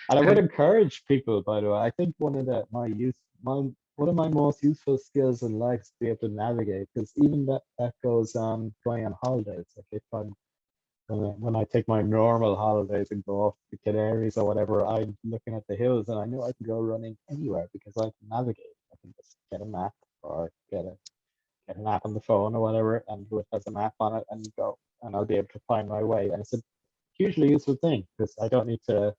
[SPEAKER 2] And I would encourage people, by the way, I think one of my most useful skills in life is to be able to navigate, because even that goes on going on holidays. Like when I take my normal holidays and go off to the Canaries or whatever, I'm looking at the hills and I know I can go running anywhere because I can navigate. I can just get a map or get an app on the phone or whatever, and it has a map on it, and go, and I'll be able to find my way. And it's a hugely useful thing, because I don't need to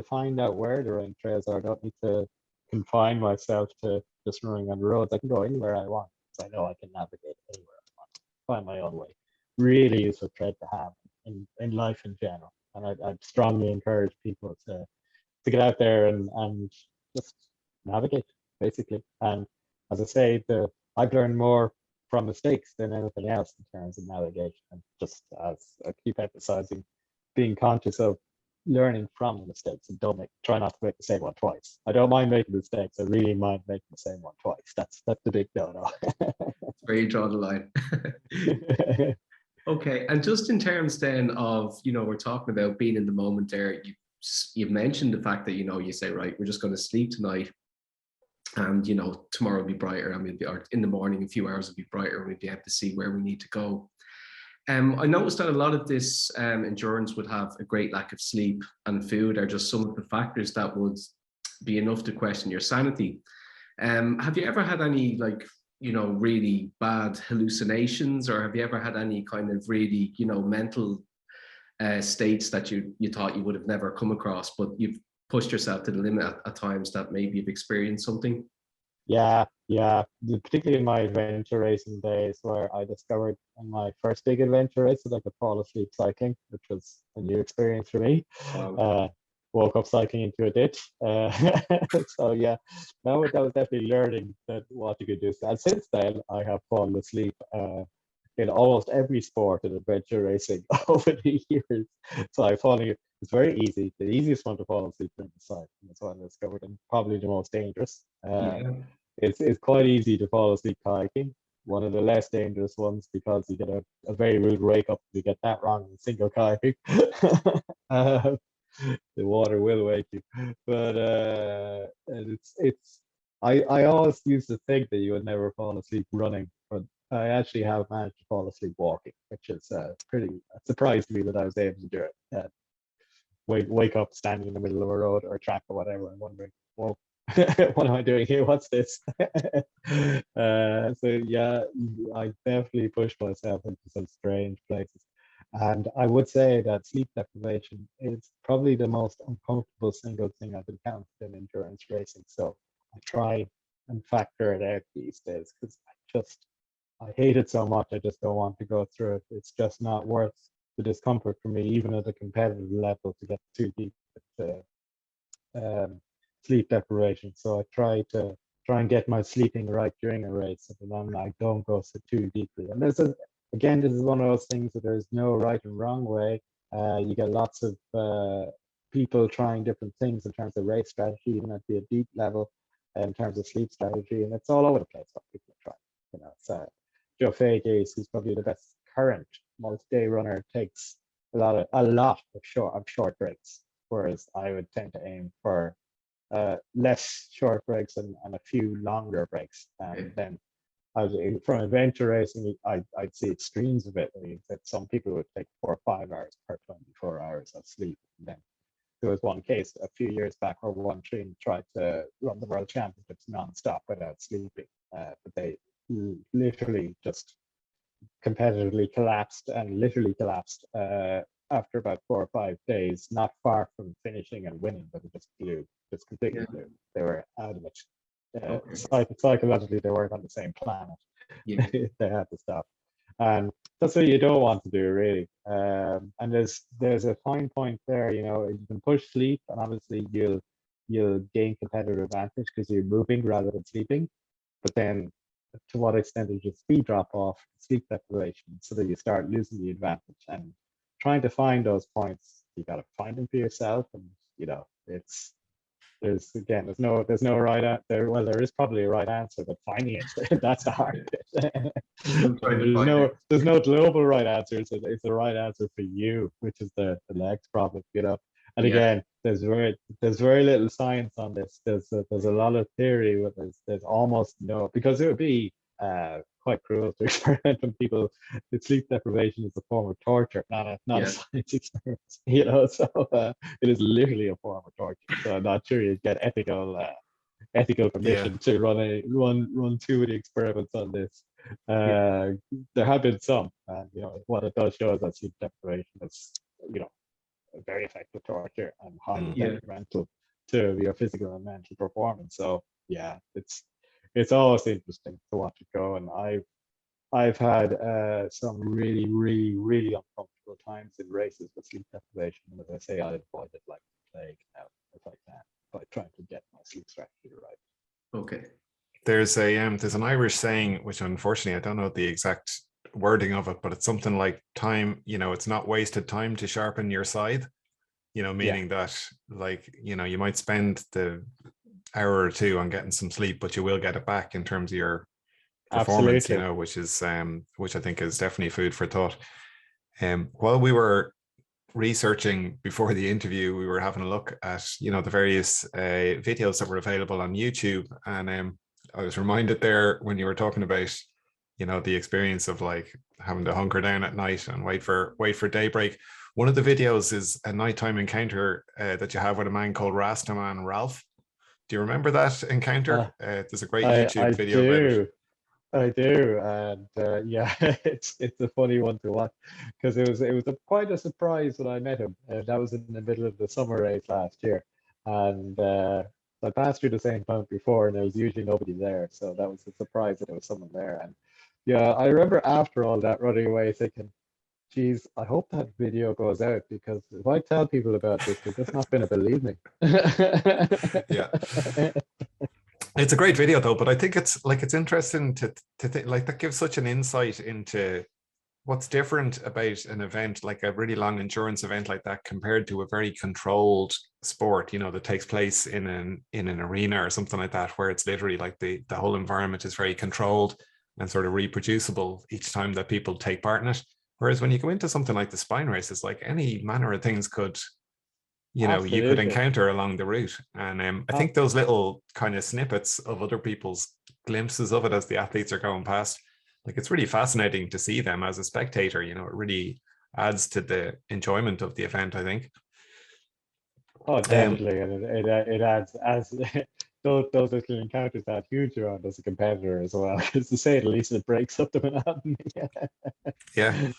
[SPEAKER 2] find out where the running trails are. I don't need to confine myself to just running on the roads. I can go anywhere I want, because I know I can navigate anywhere I want, find my own way. Really useful trait to have in life in general. And I'd strongly encourage people to get out there and just navigate, basically. And as I say, I've learned more from mistakes than anything else in terms of navigation. And just as I keep emphasizing, being conscious of learning from mistakes, and try not to make the same one twice. I don't mind making mistakes. I really mind making the same one twice. That's the big no-no.
[SPEAKER 1] Where you draw the line. Okay, and just in terms then of, we're talking about being in the moment there, you've mentioned the fact that, you say, right, we're just going to sleep tonight, and, tomorrow will be brighter, and or in the morning, a few hours will be brighter, and we'll be able to see where we need to go. I noticed that a lot of this endurance would have a great lack of sleep, and food are just some of the factors that would be enough to question your sanity. Have you ever had any, like, really bad hallucinations, or have you ever had any kind of really, mental states that you thought you would have never come across, but you've pushed yourself to the limit at times that maybe you've experienced something?
[SPEAKER 2] Yeah, yeah. Particularly in my adventure racing days, where I discovered on my first big adventure race that I could fall asleep cycling, which was a new experience for me.
[SPEAKER 1] Wow.
[SPEAKER 2] Woke up cycling into a ditch. So yeah, that was definitely learning that what you could do. And since then, I have fallen asleep in almost every sport in adventure racing over the years. So I falling. It's very easy. The easiest one to fall asleep in the side. That's what I discovered, and probably the most dangerous.
[SPEAKER 1] Yeah.
[SPEAKER 2] It's quite easy to fall asleep kayaking. One of the less dangerous ones because you get a very rude wake up if you get that wrong in single kayaking. uh, the water will wake you. But and it's I always used to think that you would never fall asleep running, but I actually have managed to fall asleep walking, which is pretty a surprise to me that I was able to do it. Wake up standing in the middle of a road or a track or whatever and wondering, well, what am I doing here? What's this? So yeah, I definitely pushed myself into some strange places. And I would say that sleep deprivation is probably the most uncomfortable single thing I've encountered in endurance racing. So I try and factor it out these days because I hate it so much. I just don't want to go through it. It's just not worth the discomfort for me, even at a competitive level, to get too deep into sleep deprivation. So I try and get my sleeping right during a race, and then I don't go so too deeply. And this is one of those things that there's no right and wrong way. You get lots of people trying different things in terms of race strategy, even at the deep level, in terms of sleep strategy, and it's all over the place what people are trying. So Joe Fages, who's probably the best current multi-day runner, takes a lot of short breaks, whereas I would tend to aim for less short breaks and a few longer breaks. And then from adventure racing, I'd see extremes of it. I mean, that some people would take 4 or 5 hours per 24 hours of sleep. And then there was one case a few years back where one team tried to run the world championships non-stop without sleeping, but they literally just competitively collapsed after about 4 or 5 days, not far from finishing and winning, but it just completely blew. They were out of it. Psychologically, they weren't on the same planet.
[SPEAKER 1] Yeah.
[SPEAKER 2] They had to stop, and that's what you don't want to do, really. And there's a fine point there. You can push sleep, and obviously you'll gain competitive advantage because you're moving rather than sleeping. But then, to what extent does your speed drop off, sleep deprivation, so that you start losing the advantage? And trying to find those points, you got to find them for yourself. And there's no right answer. Well, there is probably a right answer, but finding it, that's the hard bit. There's no global right answer. It's the right answer for you, which is the next problem. And again, there's very little science on this. There's a lot of theory, but there's almost no, because it would be quite cruel to experiment on people. The sleep deprivation is a form of torture, not a science experiment. So it is literally a form of torture. So I'm not sure you'd get ethical permission to run too many experiments on this. There have been some, and what it does show is that sleep deprivation is very effective torture and highly detrimental to your physical and mental performance. So yeah, it's always interesting to watch it go. And I've had some really, really, really uncomfortable times in races with sleep deprivation. And as I say, I avoid it like the plague now if I can, by trying to get my sleep strategy right.
[SPEAKER 1] Okay.
[SPEAKER 4] There's an Irish saying, which unfortunately I don't know the exact wording of it, but it's something like time, it's not wasted time to sharpen your scythe, meaning that, like, you might spend the hour or two on getting some sleep, but you will get it back in terms of your performance.
[SPEAKER 2] Absolutely.
[SPEAKER 4] which I think is definitely food for thought. While we were researching before the interview, we were having a look at the various videos that were available on YouTube, and I was reminded there when you were talking about the experience of, like, having to hunker down at night and wait for daybreak. One of the videos is a nighttime encounter that you have with a man called Rastaman Ralph. Do you remember that
[SPEAKER 2] Uh,
[SPEAKER 4] encounter? There's a great
[SPEAKER 2] I
[SPEAKER 4] YouTube video about it.
[SPEAKER 2] do. I do, and yeah, it's a funny one to watch because it was quite a surprise when I met him. That was in the middle of the summer race last year, and I passed through the same point before, and there was usually nobody there, so that was a surprise that there was someone there. And yeah, I remember after all that running away thinking, "Geez, I hope that video goes out because if I tell people about this, they're just not going to believe me."
[SPEAKER 4] Yeah. It's a great video though, but I think it's interesting to think, like, that gives such an insight into what's different about an event like a really long endurance event like that compared to a very controlled sport, that takes place in an arena or something like that, where it's literally like the whole environment is very controlled and sort of reproducible each time that people take part in it. Whereas when you go into something like the spine race, it's like any manner of things you could
[SPEAKER 2] Absolutely.
[SPEAKER 4] encounter along the route. And I think those little kind of snippets of other people's glimpses of it as the athletes are going past, like, it's really fascinating to see them as a spectator. It really adds to the enjoyment of the event, I think.
[SPEAKER 2] Oh, definitely, and it adds as those little encounters add huge around as a competitor as well. Because to say the least, it breaks up the monotony.
[SPEAKER 4] Yeah.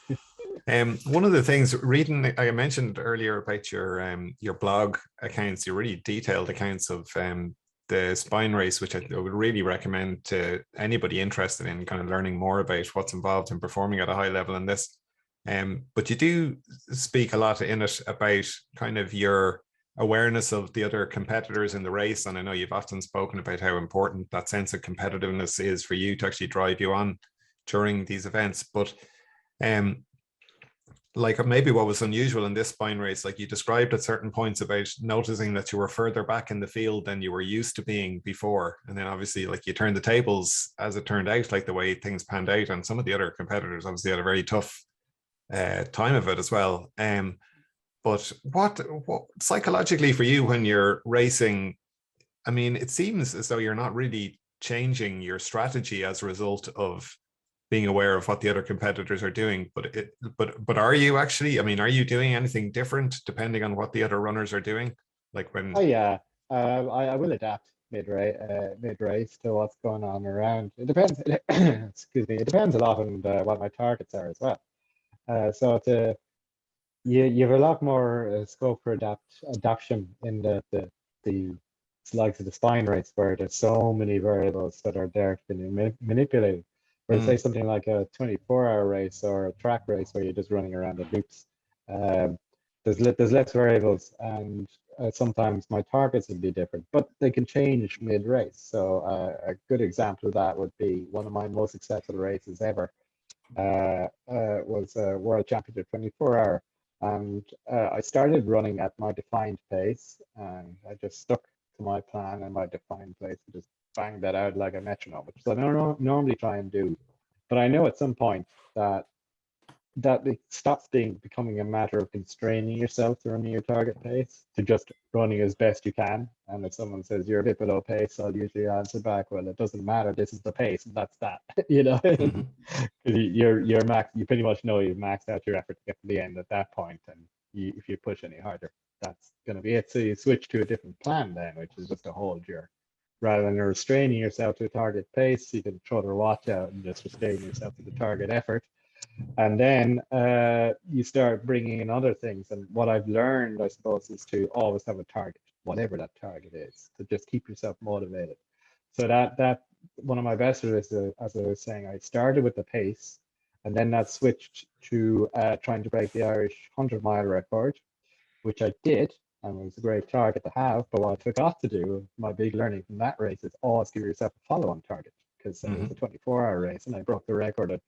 [SPEAKER 4] One of the things reading, I mentioned earlier about your blog accounts, your really detailed accounts of the spine race, which I would really recommend to anybody interested in kind of learning more about what's involved in performing at a high level in this. But you do speak a lot in it about kind of your awareness of the other competitors in the race. And I know you've often spoken about how important that sense of competitiveness is for you to actually drive you on during these events. But like, maybe what was unusual in this spine race, like you described at certain points about noticing that you were further back in the field than you were used to being before. And then obviously, like, you turned the tables as it turned out, like the way things panned out. And some of the other competitors obviously had a very tough time of it as well. But what psychologically for you when you're racing, I mean, it seems as though you're not really changing your strategy as a result of being aware of what the other competitors are doing, but are you actually, I mean, are you doing anything different depending on what the other runners are doing? Like when
[SPEAKER 2] Oh yeah, I will adapt mid race to what's going on around. It depends. Excuse me. It depends a lot on what my targets are as well. So you have a lot more scope for adaptation in the likes of the spine race where there's so many variables that are there to be manipulated. Whereas say something like a 24-hour race or a track race where you're just running around the loops, um, there's less variables, and sometimes my targets would be different, but they can change mid-race. So a good example of that would be one of my most successful races ever was a World Championship 24-hour. And I started running at my defined pace, and I just stuck to my plan and my defined pace and just banged that out like a metronome, which I don't normally try and do. But I know at some point that it stops becoming a matter of constraining yourself to running your target pace to just running as best you can. And if someone says you're a bit below pace, I'll usually answer back, well, it doesn't matter. This is the pace, and that's that.
[SPEAKER 4] mm-hmm.
[SPEAKER 2] You're max. You pretty much know you've maxed out your effort to get to the end at that point, and if you push any harder, that's going to be it. So you switch to a different plan then, which is just to hold your, rather than restraining yourself to a target pace, you can throw the watch out and just restrain yourself to the target effort. And then you start bringing in other things. And what I've learned, I suppose, is to always have a target, whatever that target is, to just keep yourself motivated. So that one of my best races, as I was saying, I started with the pace, and then that switched to trying to break the Irish 100-mile record, which I did, and it was a great target to have. But what I forgot to do, my big learning from that race, is always give yourself a follow-on target, because it was a 24-hour race, and I broke the record at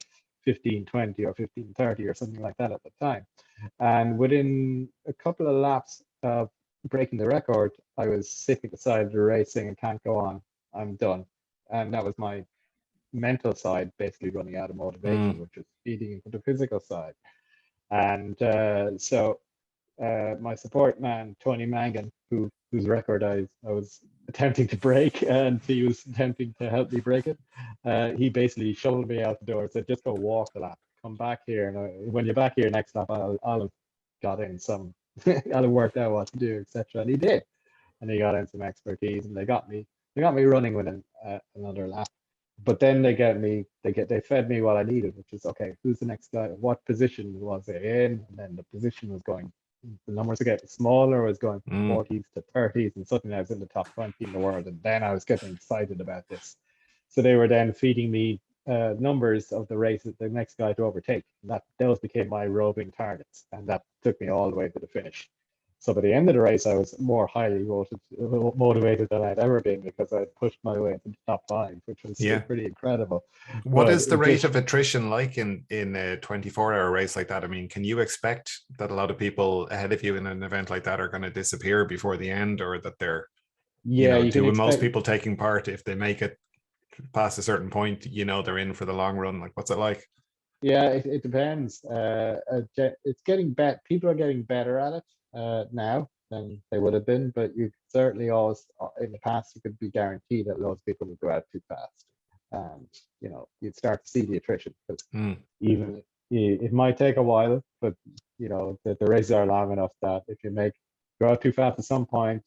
[SPEAKER 2] 15:20 or 15:30 or something like that at the time. And within a couple of laps of breaking the record, I was sick at the side of the race saying, I can't go on, I'm done. And that was my mental side basically running out of motivation, which was feeding into the physical side. And so my support man, Tony Mangan, whose record I was attempting to break, and he was attempting to help me break it. He basically shoveled me out the door and said, just go walk the lap, come back here, and when you're back here next lap, I'll have got in some, I'll have worked out what to do, etc. And he did, and he got in some expertise, and they got me running with another lap. But then they fed me what I needed, which is okay. Who's the next guy? What position was it in? And then the position was going. The numbers were getting smaller. Was going from 40s to 30s, and suddenly I was in the top 20 in the world. And then I was getting excited about this. So they were then feeding me numbers of the races, the next guy to overtake. And those became my roving targets, and that took me all the way to the finish. So by the end of the race, I was more highly motivated than I'd ever been, because I pushed my way into the top 5, which was pretty incredible.
[SPEAKER 4] What is the rate of attrition like in a 24-hour race like that? I mean, can you expect that a lot of people ahead of you in an event like that are going to disappear before the end, or that they're, most people taking part, if they make it past a certain point, they're in for the long run? Like, what's it like?
[SPEAKER 2] Yeah, it depends. It's getting better. People are getting better at it now than they would have been, but you certainly always, in the past, you could be guaranteed that loads of people would go out too fast, and you'd start to see the attrition, because even it might take a while, but the races are long enough that if you go out too fast at some point,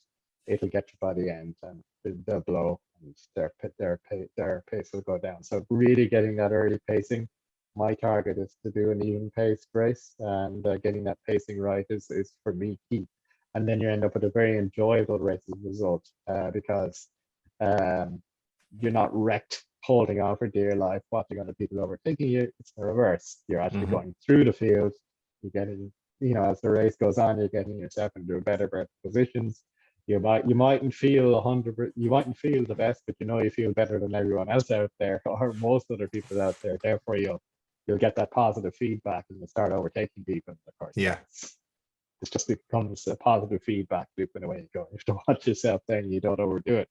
[SPEAKER 2] it'll get you by the end, and they'll blow, and their pace will go down. So really getting that early pacing. My target is to do an even paced race, and getting that pacing right is for me key. And then you end up with a very enjoyable race as a result, because you're not wrecked, holding on for dear life, watching other people overtaking you. It's the reverse. You're actually going through the field. You're getting, as the race goes on, you're getting yourself into better positions. You mightn't feel the best, but you feel better than everyone else out there, or most other people out there. Therefore, you'll get that positive feedback, and you'll start overtaking people. Of course, it just becomes a positive feedback loop in a way. You have to watch yourself then you don't overdo it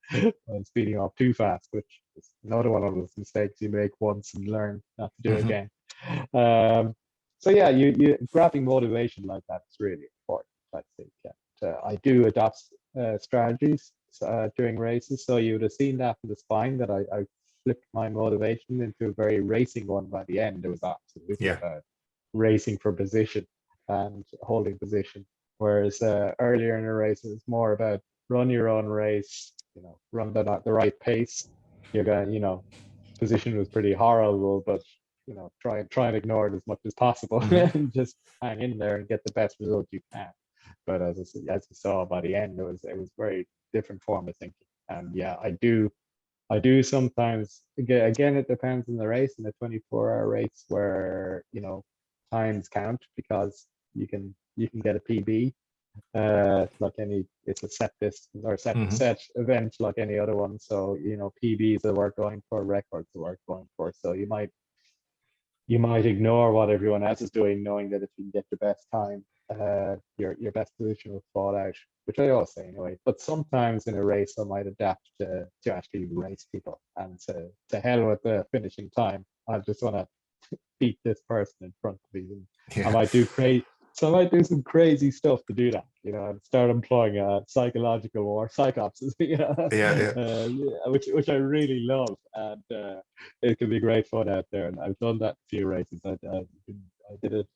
[SPEAKER 2] by speeding off too fast, which is another one of those mistakes you make once and learn not to do again. So yeah, you grabbing motivation like that is really important, I think. I do adopt strategies during races. So you would have seen that in the spine, that I flipped my motivation into a very racing one by the end. It was absolutely about racing for position and holding position. Whereas earlier in the race, it was more about run your own race, run at the right pace. You're going, position was pretty horrible, but try and ignore it as much as possible and just hang in there and get the best result you can. But as you saw by the end, it was very different form of thinking. And yeah, I do sometimes, again, it depends on the race. In a 24-hour race where times count, because you can get a PB, it's a set distance or set event like any other one. So PBs are worth going for, records are worth going for. So you might ignore what everyone else is doing, knowing that if you can get your best time, your best position will fall out, which I always say anyway. But sometimes in a race, I might adapt to actually race people, and to hell with the finishing time. I just want to beat this person in front of me. I might do some crazy stuff to do that, and start employing psychological or psychops, which I really love, and it can be great fun out there. And I've done that a few races. I did it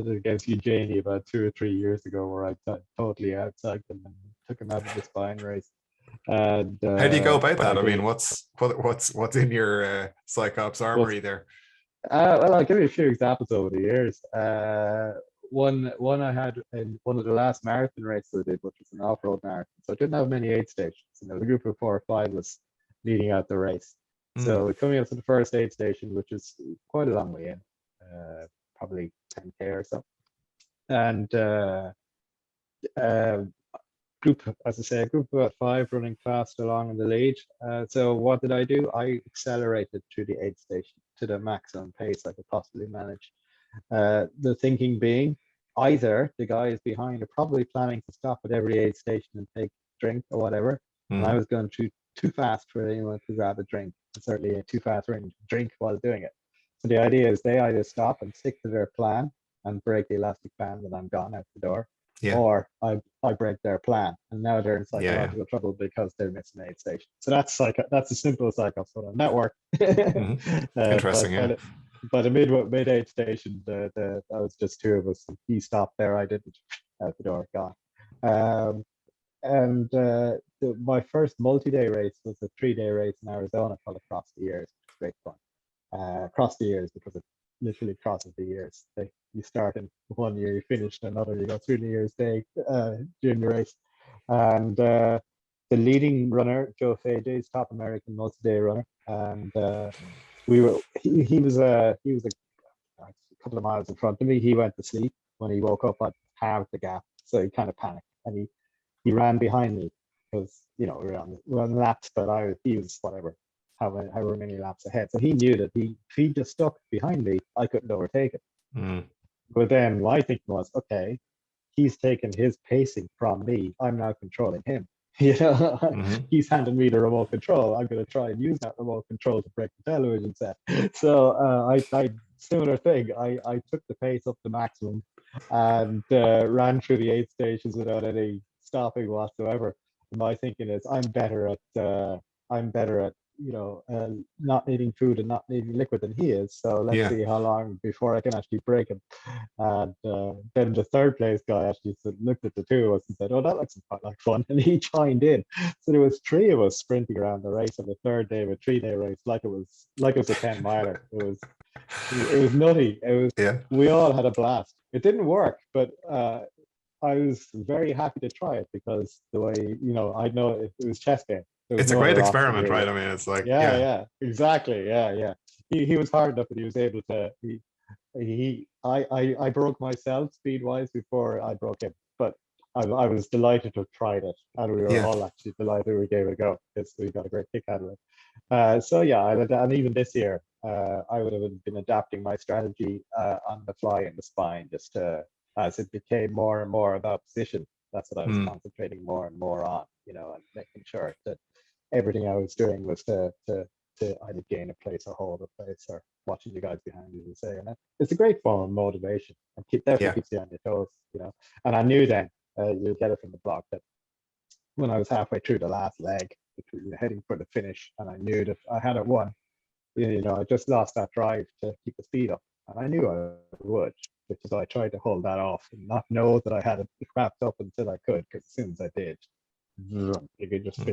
[SPEAKER 2] against Eugenie about 2 or 3 years ago, where I totally outcycled him and took him out of the spine race. And
[SPEAKER 4] how do you go about that? I mean, what's in your psychops armory there?
[SPEAKER 2] Well, I'll give you a few examples over the years. One I had in one of the last marathon races I did, which was an off-road marathon. So I didn't have many aid stations. The group of 4 or 5 was leading out the race. So we're coming up to the first aid station, which is quite a long way in, probably 10K or so. And group of about 5 running fast along in the lead. So what did I do? I accelerated through the aid station to the maximum pace I could possibly manage. The thinking being, either the guys behind are probably planning to stop at every aid station and take a drink or whatever, and I was going too fast for anyone to grab a drink, certainly too fast for anyone to drink while doing it. So the idea is they either stop and stick to their plan and break the elastic band when I'm gone out the door, or I break their plan, and now they're in psychological trouble because they're missing an aid station. So that's a simple psychops on a network.
[SPEAKER 4] Interesting,
[SPEAKER 2] by the mid-8 station, that was just two of us. He stopped there, I didn't. Out the door, gone. And my first multi-day race was a 3-day race in Arizona called Across the Years. Great fun. Across the years, because it literally crosses the years. You start in one year, you finish in another, you go through the year's day during the race. And the leading runner, Joe Fage, is top American multi-day runner, and he was a couple of miles in front of me. He went to sleep. When he woke up, I'd halved the gap, so he kind of panicked, and he ran behind me because we were on laps, but he was whatever, however many laps ahead. So he knew that if he just stuck behind me, I couldn't overtake him. But then my thinking was, okay, he's taken his pacing from me. I'm now controlling him. He's handing me the remote control. I'm going to try and use that remote control to break the television set. So I similar thing. I took the pace up to maximum and ran through the 8 stations without any stopping whatsoever. My thinking is I'm better at not needing food and not needing liquid than he is. So let's see how long before I can actually break him. And then the third place guy actually looked at the two of us and said, "Oh, that looks quite like fun," and he joined in. So there was 3 of us sprinting around the race on the third day of a 3-day race, like it was a 10-miler. It was nutty. We all had a blast. It didn't work, but I was very happy to try it because the way I know it was chess game.
[SPEAKER 4] It's a great experiment, right? I mean, it's like
[SPEAKER 2] exactly, He was hard enough that he was able to. I broke myself speed wise before I broke him, but I was delighted to have tried it, and we were all actually delighted we gave it a go because we got a great kick out of it. And even this year, I would have been adapting my strategy on the fly in the spine just to, as it became more and more about position. That's what I was concentrating more and more on, and making sure that everything I was doing was to either gain a place or hold a place or watching you guys behind you and say, and it's a great form of motivation and definitely keeps you on your toes, And I knew then you'll get it from the block that when I was halfway through the last leg, heading for the finish, and I knew that I had it won. I just lost that drive to keep the speed up, and I knew I would, which is I tried to hold that off and not know that I had it wrapped up until I could, because as soon as I did, you could just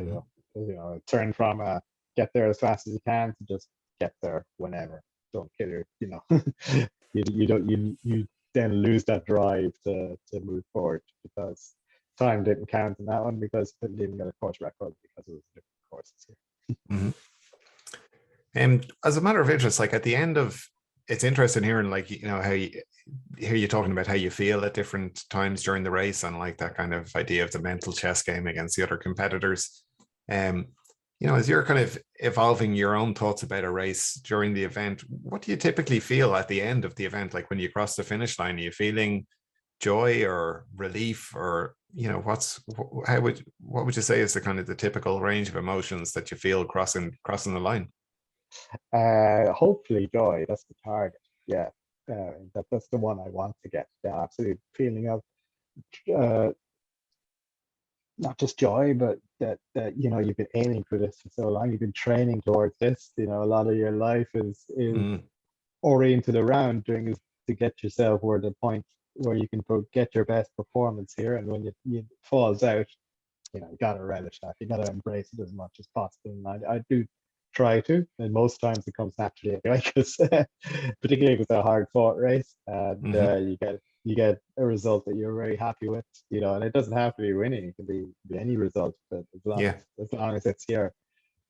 [SPEAKER 2] turn from get there as fast as you can to just get there whenever. Don't kill your, you then lose that drive to move forward, because time didn't count in that one because I didn't get a course record because it was different courses here.
[SPEAKER 4] And as a matter of interest, like at the end of, it's interesting hearing how you hear you talking about how you feel at different times during the race, and like that kind of idea of the mental chess game against the other competitors. As you're kind of evolving your own thoughts about a race during the event, what do you typically feel at the end of the event? Like when you cross the finish line, are you feeling joy or relief, or what would you say is the kind of the typical range of emotions that you feel crossing the line?
[SPEAKER 2] Hopefully joy. That's the target. That's the one I want to get. The absolute feeling of not just joy, but that you've been aiming for this for so long. You've been training towards this. A lot of your life is oriented around doing is to get yourself where the point where you can get your best performance here. And when it falls out, you gotta relish that. You gotta embrace it as much as possible. And I do try to, and most times it comes naturally anyway, because particularly if it's a hard fought race, and you get a result that you're very happy with, and it doesn't have to be winning, it can be any result, but as long as it's here,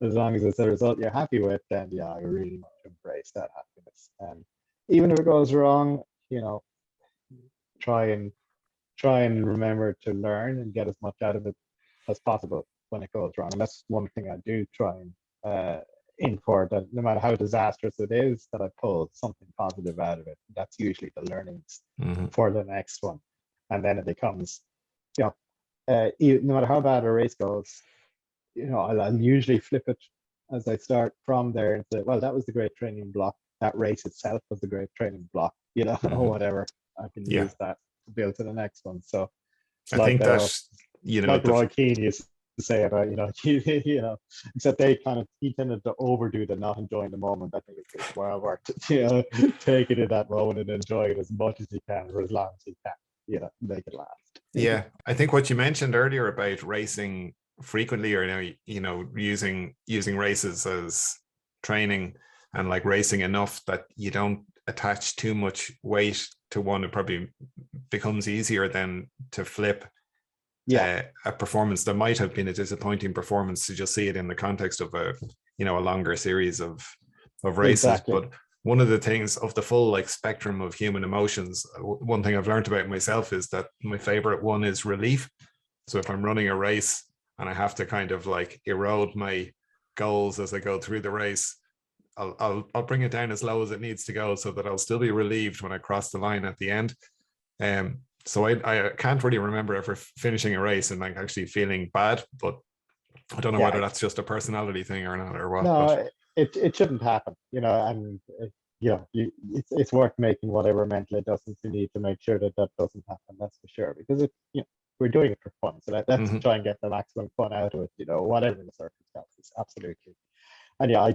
[SPEAKER 2] as long as it's a result you're happy with, then I really want to embrace that happiness. And even if it goes wrong, try and remember to learn and get as much out of it as possible when it goes wrong. And that's one thing I do try and in for, that no matter how disastrous it is, that I pull something positive out of it. That's usually the learnings for the next one. And then it becomes, no matter how bad a race goes, I'll usually flip it as I start from there and say, well, that was the great training block. That race itself was the great training block, or whatever. I can use that to build to the next one. So
[SPEAKER 4] I think that's,
[SPEAKER 2] like Roy Keane used to say about, except he tended to overdo the not enjoying the moment. I think it's well worth it, take it in that moment and enjoy it as much as you can for as long as you can, make it last.
[SPEAKER 4] Yeah, I think what you mentioned earlier about racing frequently, or using races as training, and like racing enough that you don't attach too much weight to one, it probably becomes easier than to flip a performance that might have been a disappointing performance, to just see it in the context of a longer series of races.
[SPEAKER 2] Exactly.
[SPEAKER 4] But one of the things of the full like spectrum of human emotions, one thing I've learned about myself is that my favorite one is relief. So if I'm running a race and I have to kind of like erode my goals as I go through the race, I'll bring it down as low as it needs to go, so that I'll still be relieved when I cross the line at the end. So I can't really remember ever finishing a race and like actually feeling bad, but I don't know whether that's just a personality thing or not, or what.
[SPEAKER 2] No, it shouldn't happen, and it's worth making whatever mental adjustments you need to make sure that doesn't happen. That's for sure, because we're doing it for fun, so let's try and get the maximum fun out of it, whatever the circumstances. Absolutely. And yeah, I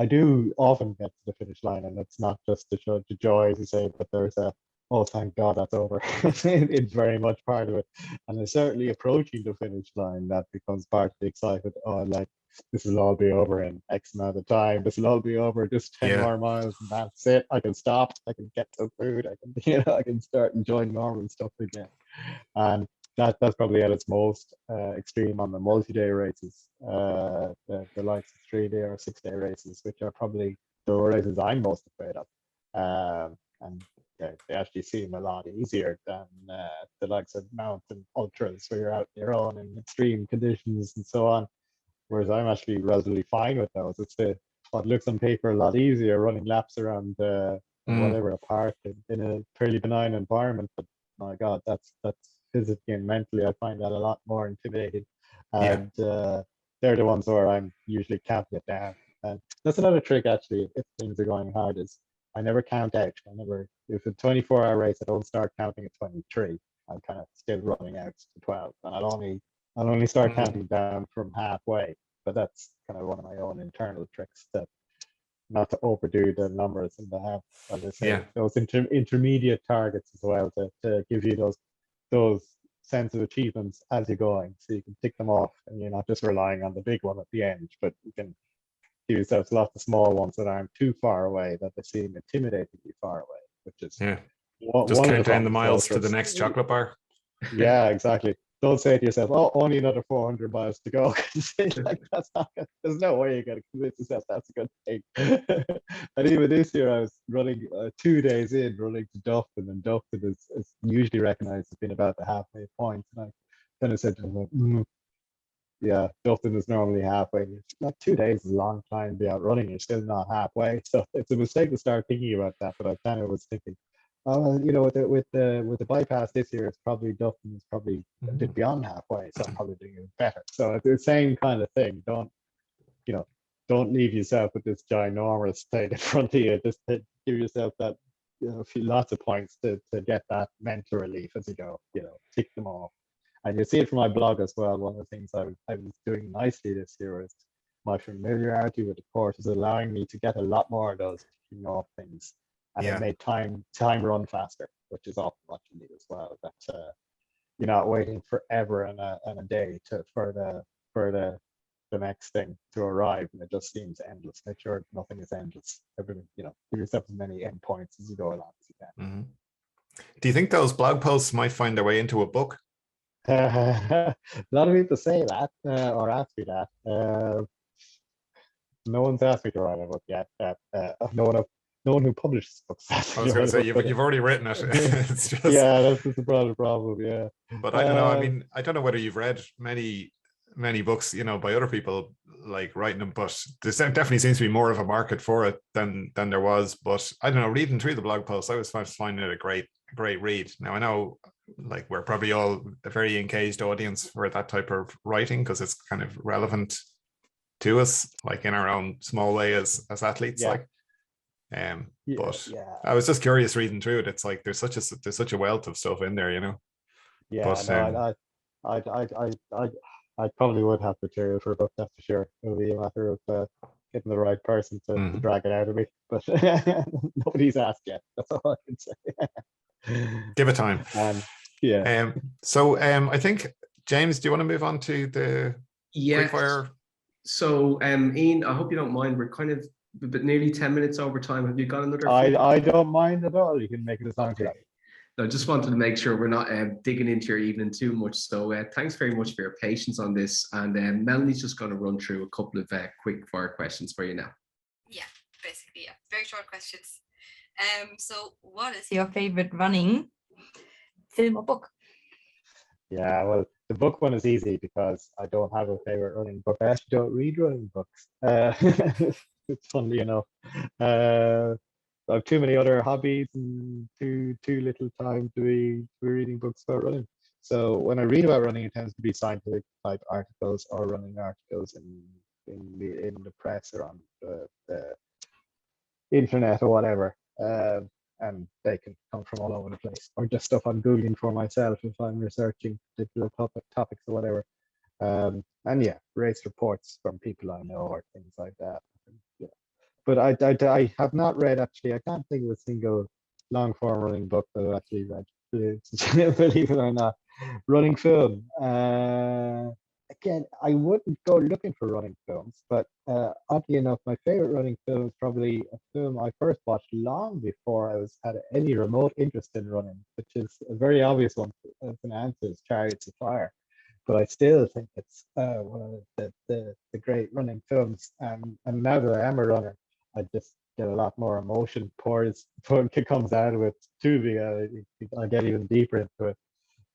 [SPEAKER 2] do often get to the finish line, and it's not just to show the joy, as you say, but there's oh, thank God that's over. It's very much part of it. And it's certainly approaching the finish line that becomes part of the excitement. Oh, like, this will all be over in X amount of time. This will all be over, just 10 more miles, and that's it. I can stop. I can get some food. I can, I can start enjoying normal stuff again. And that's probably at its most extreme on the multi-day races, the likes of 3-day or 6-day races, which are probably the races I'm most afraid of. And they actually seem a lot easier than the likes of mountain ultras, where you're out on your own in extreme conditions and so on. Whereas I'm actually relatively fine with those. It's what looks on paper a lot easier, running laps around whatever, a park in a fairly benign environment. But my God, that's physically and mentally, I find that a lot more intimidating. And they're the ones where I'm usually counting it down. And that's another trick, actually, if things are going hard, is I never count out. If it's a 24-hour race, I don't start counting at 23. I'm kind of still running out to 12, and I'll only start counting down from halfway. But that's kind of one of my own internal tricks, that not to overdo the numbers, and to have, as I say, those intermediate targets as well, to give you those sense of achievements as you're going, so you can tick them off, and you're not just relying on the big one at the end, but you can give yourself lots of small ones that aren't too far away, that they seem intimidatingly far away, which is
[SPEAKER 4] just count down the miles to the next chocolate bar.
[SPEAKER 2] Yeah, exactly. Don't say to yourself, "Oh, only another 400 miles to go." Like, that's not good. There's no way you're going to convince yourself that's a good thing. And even this year, I was running 2 days in, running to Dublin, and Dublin is usually recognized as being about the halfway point. And I kind of said to myself, yeah, Dublin is normally halfway. Like, 2 days is a long time to be out running. You're still not halfway. So it's a mistake to start thinking about that. But I kind of was thinking, with the bypass this year, it's probably Dublin is probably a bit beyond halfway, so I'm probably doing it better. So it's the same kind of thing. Don't leave yourself with this ginormous thing in front of you. Just to give yourself that, lots of points to get that mental relief as you go. Tick them off. And you see it from my blog as well. One of the things I was doing nicely this year is my familiarity with the course is allowing me to get a lot more of those ticking off things. And it made time run faster, which is often what you need as well. That you're not waiting forever and a day for the next thing to arrive, and it just seems endless. Make sure nothing is endless. Everything, give yourself as many endpoints as you go along as you can.
[SPEAKER 4] Do you think those blog posts might find their way into a book?
[SPEAKER 2] A lot of people say that or ask me that. No one's asked me to write a book yet. No one who publishes books.
[SPEAKER 4] I was going to say, you've already written it. It's just...
[SPEAKER 2] Yeah, that's just a broader problem. Yeah,
[SPEAKER 4] but I don't know. I mean, I don't know whether you've read many books, by other people like writing them, but there definitely seems to be more of a market for it than there was. But I don't know. Reading through the blog posts, I was finding it a great read. Now I know, like, we're probably all a very engaged audience for that type of writing, because it's kind of relevant to us, like in our own small way as athletes. Like. But I was just curious reading through it. It's like there's such a wealth of stuff in there,
[SPEAKER 2] Yeah,
[SPEAKER 4] but,
[SPEAKER 2] no, I probably would have material for a book, that's for sure. It'll be a matter of getting the right person to drag it out of me. But nobody's asked yet. That's all I can say.
[SPEAKER 4] Give it time.
[SPEAKER 2] Yeah.
[SPEAKER 4] So I think, James, do you want to move on to the quickfire?
[SPEAKER 1] So Ian, I hope you don't mind. We're kind of nearly 10 minutes over time. Have you got another?
[SPEAKER 2] I don't mind at all. You can make it as long as you like.
[SPEAKER 1] I just wanted to make sure we're not digging into your evening too much. So thanks very much for your patience on this. And Melanie's just going to run through a couple of quick fire questions for you now.
[SPEAKER 3] Yeah, basically, yeah. Very short questions. So what is your favorite running film or book?
[SPEAKER 2] Yeah, well, the book one is easy because I don't have a favorite running book. I actually don't read running books. It's funnily enough. I have too many other hobbies and too little time to be reading books about running. So when I read about running, it tends to be scientific type articles or running articles in the press or on the internet or whatever. And they can come from all over the place, or just stuff I'm Googling for myself if I'm researching particular topics or whatever. And yeah, race reports from people I know or things like that. Yeah. But I have not read, actually, I can't think of a single long form running book that I've actually read, believe it or not. Running film. Again, I wouldn't go looking for running films, but oddly enough, my favorite running film is probably a film I first watched long before I had any remote interest in running, which is a very obvious one as an answer, is Chariots of Fire. But I still think it's one of the great running films. And now that I am a runner, I just get a lot more emotion comes out of it too. I get even deeper into it.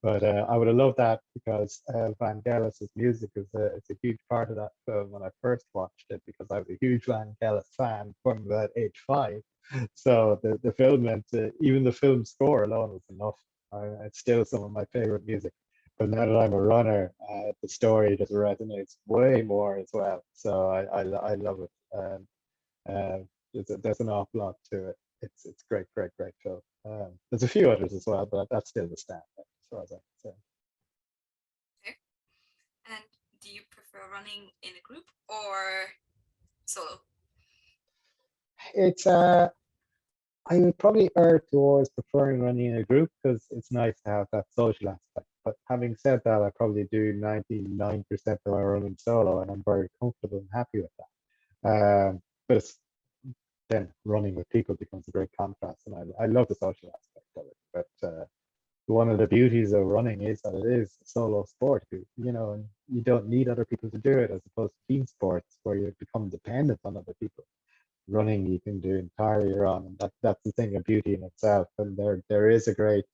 [SPEAKER 2] But I would have loved that because Vangelis's music is a huge part of that film when I first watched it, because I was a huge Vangelis fan from about age 5. So the film meant even the film score alone was enough. It's still some of my favorite music. But now that I'm a runner, the story just resonates way more as well. So I love it. There's an awful lot to it. It's great film. There's a few others as well, but that's still the standout as far as I'm concerned.
[SPEAKER 3] Okay. And do you prefer running in a group or solo?
[SPEAKER 2] It's I would probably err towards preferring running in a group because it's nice to have that social aspect. But having said that, I probably do 99% of my running solo, and I'm very comfortable and happy with that. But then running with people becomes a great contrast, and I love the social aspect of it. But one of the beauties of running is that it is a solo sport, and you don't need other people to do it, as opposed to team sports where you become dependent on other people. Running you can do entirely your own, and that's the thing of beauty in itself. And there is a great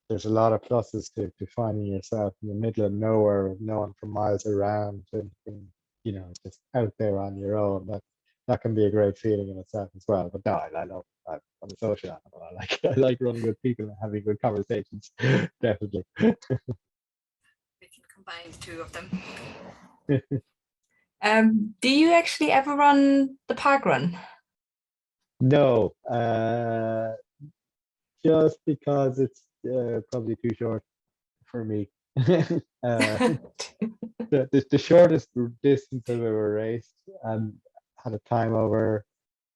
[SPEAKER 2] there's a lot of pluses to finding yourself in the middle of nowhere with no one for miles around, and just out there on your own. That can be a great feeling in itself as well. But no, I'm a social animal. I like running with people and having good conversations. Definitely.
[SPEAKER 3] We can combine the two of them. Do you actually ever run the park run?
[SPEAKER 2] No, just because it's probably too short for me. The shortest distance I've ever raced and had a time over,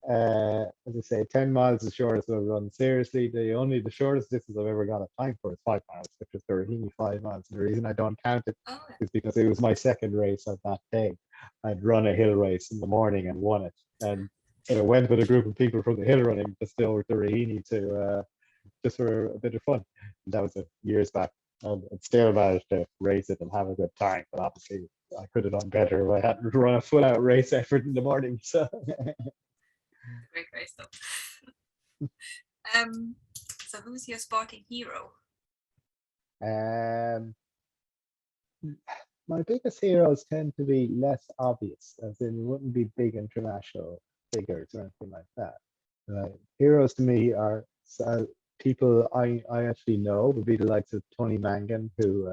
[SPEAKER 2] as I say, 10 miles is the shortest I've run. Seriously, the shortest distance I've ever got a time for is 5 miles, which is the Raheny 5 miles. And the reason I don't count it is because it was my second race of that day. I'd run a hill race in the morning and won it. And I went with a group of people from the hill running just over to Raheny to just for a bit of fun. And that was years back. And still managed to race it and have a good time. But obviously, I could have done better if I hadn't run a full-out race effort in the morning. So.
[SPEAKER 3] Great race though. So who's your sporting hero?
[SPEAKER 2] My biggest heroes tend to be less obvious, as in wouldn't be big international figures or anything like that. Heroes to me are people I actually know, would be the likes of Tony Mangan, who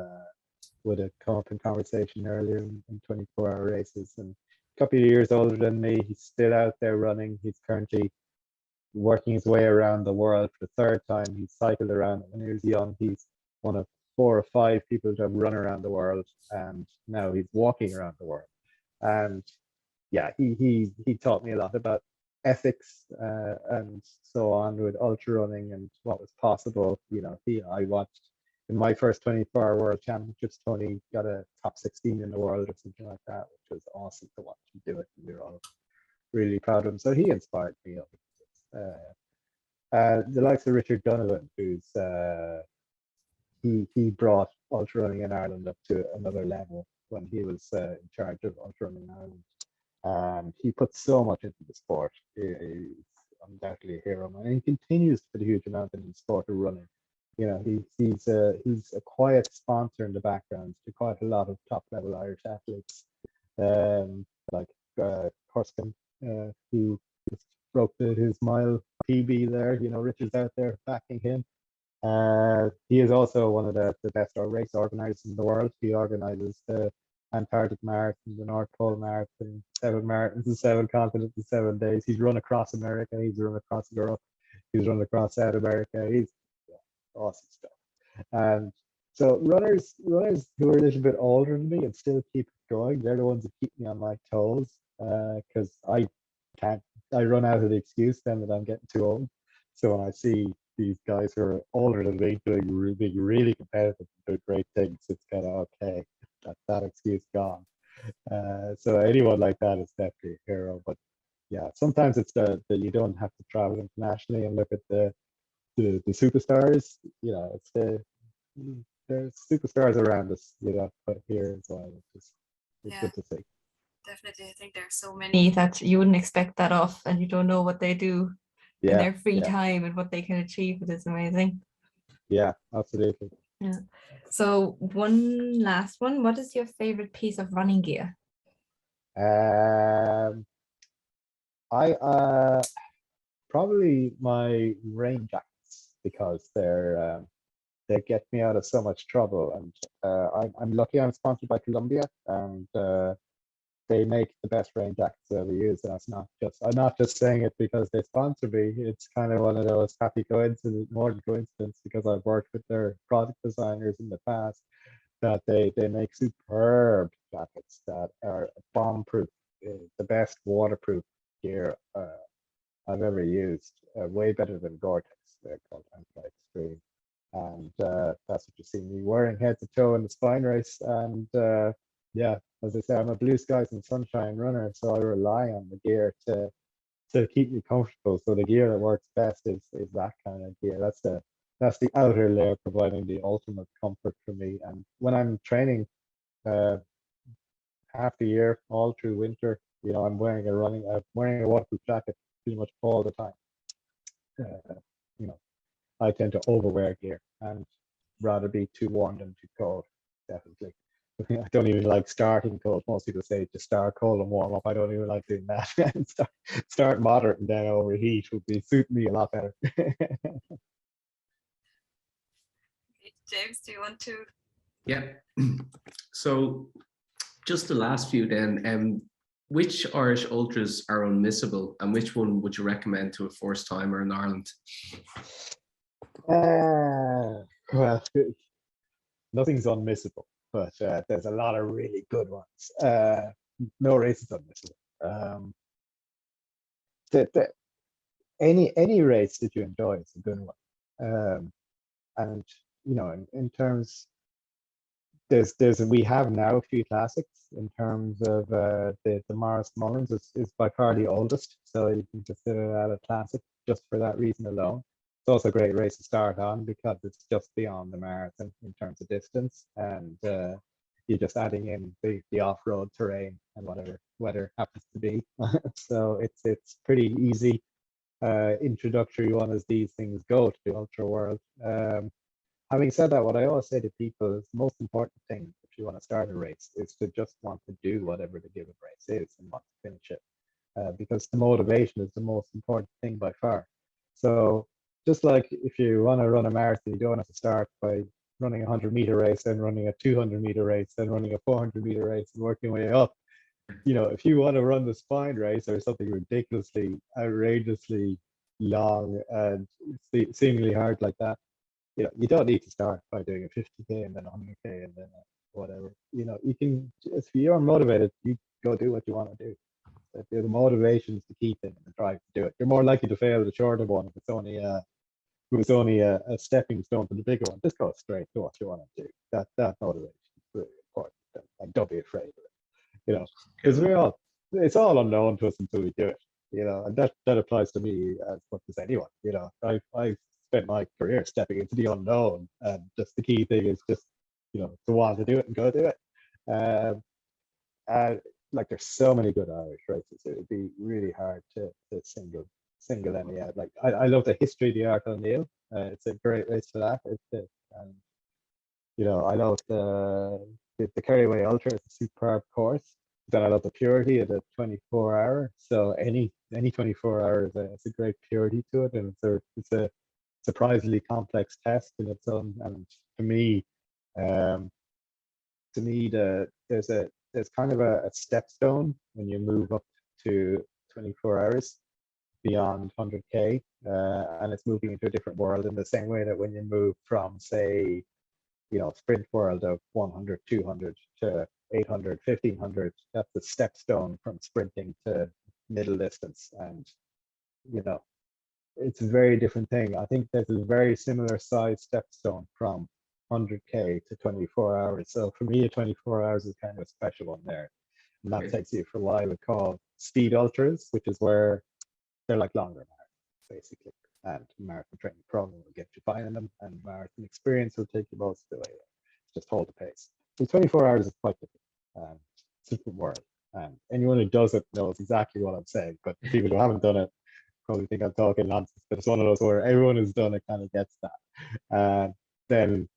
[SPEAKER 2] would have come up in conversation earlier in 24-hour races, and a couple of years older than me. He's still out there running. He's currently working his way around the world for the 3rd time. He cycled around when he was young. He's one of 4 or 5 people to have run around the world, and now he's walking around the world. And yeah, he taught me a lot about ethics and so on with ultra running and what was possible. You know, I watched in my first 24-hour World Championships, Tony got a top 16 in the world or something like that, which was awesome to watch him do it. And we were all really proud of him. So he inspired me. The likes of Richard Donovan, who's he brought ultra running in Ireland up to another level when he was in charge of ultra running in Ireland. He put so much into the sport. He's undoubtedly a hero, and he continues to put a huge amount in the sport of running. You know, he's a quiet sponsor in the background to quite a lot of top level Irish athletes, like Corsican, who just broke his mile PB there. You know, Richard's out there backing him. He is also one of the best race organizers in the world. He organizes the Antarctic Marathon, the North Pole Marathon, 7 marathons in 7 continents in 7 days. He's run across America. He's run across Europe. He's run across South America. He's awesome stuff. And so runners who are a little bit older than me and still keep going, they're the ones that keep me on my toes, because I run out of the excuse then that I'm getting too old. So when I see these guys who are older than me doing really competitive and doing great things, it's kind of okay, that excuse gone. So anyone like that is definitely a hero. But yeah, sometimes it's that you don't have to travel internationally and look at the superstars. You know, there's superstars around us, you know, but here as well. It's good to see.
[SPEAKER 3] Definitely, I think there's so many that you wouldn't expect that of, and you don't know what they do in their free time and what they can achieve. It is amazing. Yeah,
[SPEAKER 2] absolutely.
[SPEAKER 3] Yeah. So one last one. What is your favorite piece of running gear?
[SPEAKER 2] I probably my rain jackets, because they get me out of so much trouble, and I'm lucky I'm sponsored by Columbia, and they make the best rain jackets I ever used. And I'm not just saying it because they sponsor me. It's kind of one of those happy coincidences, more than coincidence, because I've worked with their product designers in the past, that they make superb jackets that are bomb-proof, the best waterproof gear I've ever used, way better than Gore-Tex. They're called Anti-Extreme. And that's what you see me wearing head to toe in the spine race. And yeah, as I say, I'm a blue skies and sunshine runner, so I rely on the gear to keep me comfortable. So the gear that works best is that kind of gear. That's the outer layer, providing the ultimate comfort for me. And when I'm training half the year, all through winter, you know, I'm wearing a waterproof jacket pretty much all the time. You know, I tend to overwear gear and rather be too warm than too cold, definitely. I don't even like starting cold. Most people say to start cold and warm up. I don't even like doing that. start moderate and then overheat would suit me a lot better.
[SPEAKER 3] James, do you want to?
[SPEAKER 1] Yeah. So just the last few then, which Irish ultras are unmissable, and which one would you recommend to a first timer in Ireland?
[SPEAKER 2] Well, nothing's unmissable, but there's a lot of really good ones. No race is unmissable. Any race that you enjoy is a good one. And you know, in terms, we have now a few classics. In terms of the Morris Mullins is by far the oldest, so you can consider that a classic just for that reason alone. It's also a great race to start on because it's just beyond the marathon in terms of distance, and you're just adding in the off-road terrain and whatever weather happens to be. So it's pretty easy introductory one as these things go to the ultra world. Having said that, what I always say to people is the most important thing if you want to start a race is to just want to do whatever the given race is and want to finish it, because the motivation is the most important thing by far. So just like if you want to run a marathon, you don't have to start by running a 100-meter race, then running a 200-meter race, then running a 400-meter race, and working your way up. You know, if you want to run the spine race or something ridiculously, outrageously long and seemingly hard like that, you don't need to start by doing a 50K and then 100K and then whatever. You can, if you're motivated, you go do what you want to do. If the motivation is the key thing and the drive to do it, you're more likely to fail the shorter one if it's only a stepping stone to the bigger one. Just go straight to what you want to do. That motivation is really important, and don't be afraid of it. Because it's all unknown to us until we do it. And that applies to me as much as anyone. I've spent my career stepping into the unknown, and just the key thing is just to want to do it and go do it. Like there's so many good Irish races, it would be really hard to single any out. Like I love the history of the Art O'Neill. It's a great race for that. I love the Kerryway Ultra. It's a superb course. Then I love the purity of the 24-hour. So any 24 hours, it's a great purity to it, and it's a surprisingly complex test in its own. And to me, there's kind of a stepstone when you move up to 24 hours beyond 100K, and it's moving into a different world in the same way that when you move from, say, sprint world of 100, 200 to 800, 1500, that's a stepstone from sprinting to middle distance. And, it's a very different thing. I think there's a very similar size stepstone from 100K to 24 hours. So for me, 24 hours is kind of a special one there. And that takes you for what I would call speed ultras, which is where they're like longer marathons, basically. And marathon training program will get you finding them, and marathon experience will take you most of the way there. Just hold the pace. So 24 hours is quite different. It's a different world. And anyone who does it knows exactly what I'm saying. But people who haven't done it probably think I'm talking nonsense. But it's one of those where everyone who's done it kind of gets that. Then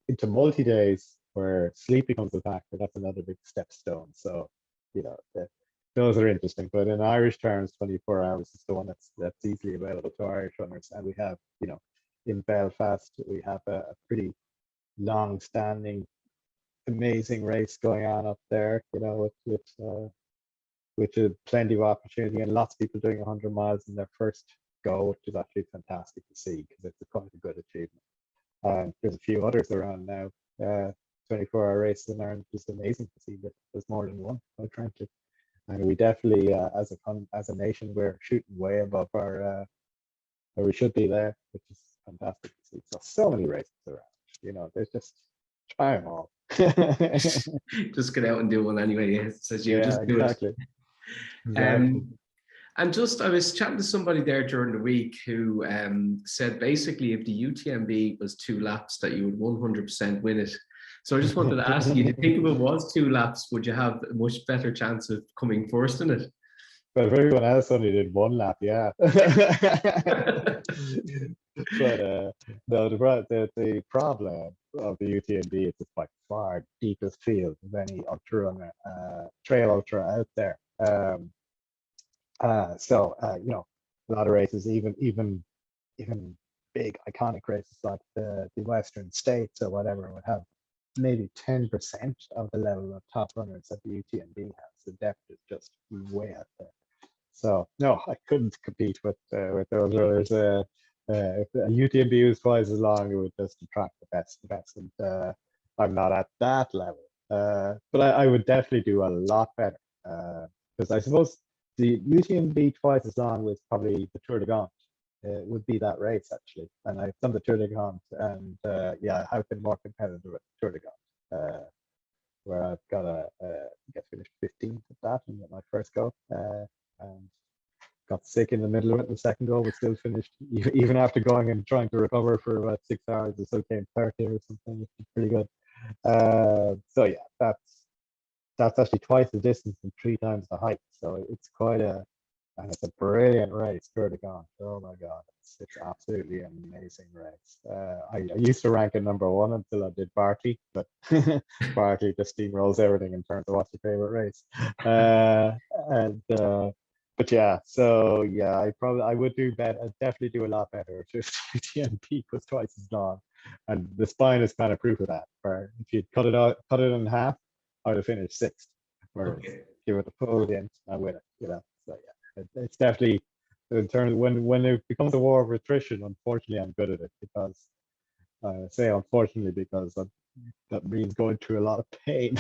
[SPEAKER 2] into multi-days where sleep becomes a factor, that's another big stepstone. So, those are interesting. But in Irish terms, 24 hours is the one that's easily available to Irish runners. And we have, in Belfast, we have a pretty long-standing, amazing race going on up there, with plenty of opportunity and lots of people doing 100 miles in their first go, which is actually fantastic to see because it's quite a good achievement. There's a few others around now. 24-hour races in Ireland, just amazing to see that there's more than one, quite frankly. And we definitely, as a nation, we're shooting way above where we should be there, which is fantastic to see. So many races around. There's just try them all.
[SPEAKER 1] Just get out and do one anyway. Yeah, says you just do
[SPEAKER 2] exactly.
[SPEAKER 1] it. And I was chatting to somebody there during the week who said basically if the UTMB was 2 laps that you would 100% win it. So I just wanted to ask you, do you think if it was 2 laps, would you have a much better chance of coming first in it?
[SPEAKER 2] But if everyone else only did 1 lap, yeah. But no, the problem of the UTMB is it's by far deepest field of any ultrarunner, trail ultra out there. A lot of races, even big iconic races like the Western States or whatever, would have maybe 10% of the level of top runners that the UTMB has. The depth is just way out there. So no, I couldn't compete with those runners. If a UTMB was twice as long, it would just attract the best. And I'm not at that level. But I would definitely do a lot better. Because I suppose the UTMB twice as long was probably the Tour de Gaunt. It would be that race actually. And I've done the Tour de Gaunt, and I've been more competitive with Tour de Gaunt, where I've got finished 15th at that in my first go, and got sick in the middle of it. The second goal was still finished, even after going and trying to recover for about 6 hours. It still came 30 or something, which is pretty good. That's actually twice the distance and 3 times the height. So it's and it's a brilliant race, Tour de Gaunt. Oh my God, it's absolutely an amazing race. I used to rank at #1 until I did Barkley, but Barkley just steamrolls everything in terms of what's your favorite race. I would do better. I'd definitely do a lot better if the UTMB was twice as long. And the spine is kind of proof of that. Where if you cut it in half, I would have finished 6th. Whereas give it a full dent, I win it. So yeah, it's definitely in terms of when it becomes a war of attrition. Unfortunately, I'm good at it because I say unfortunately because that means going through a lot of pain.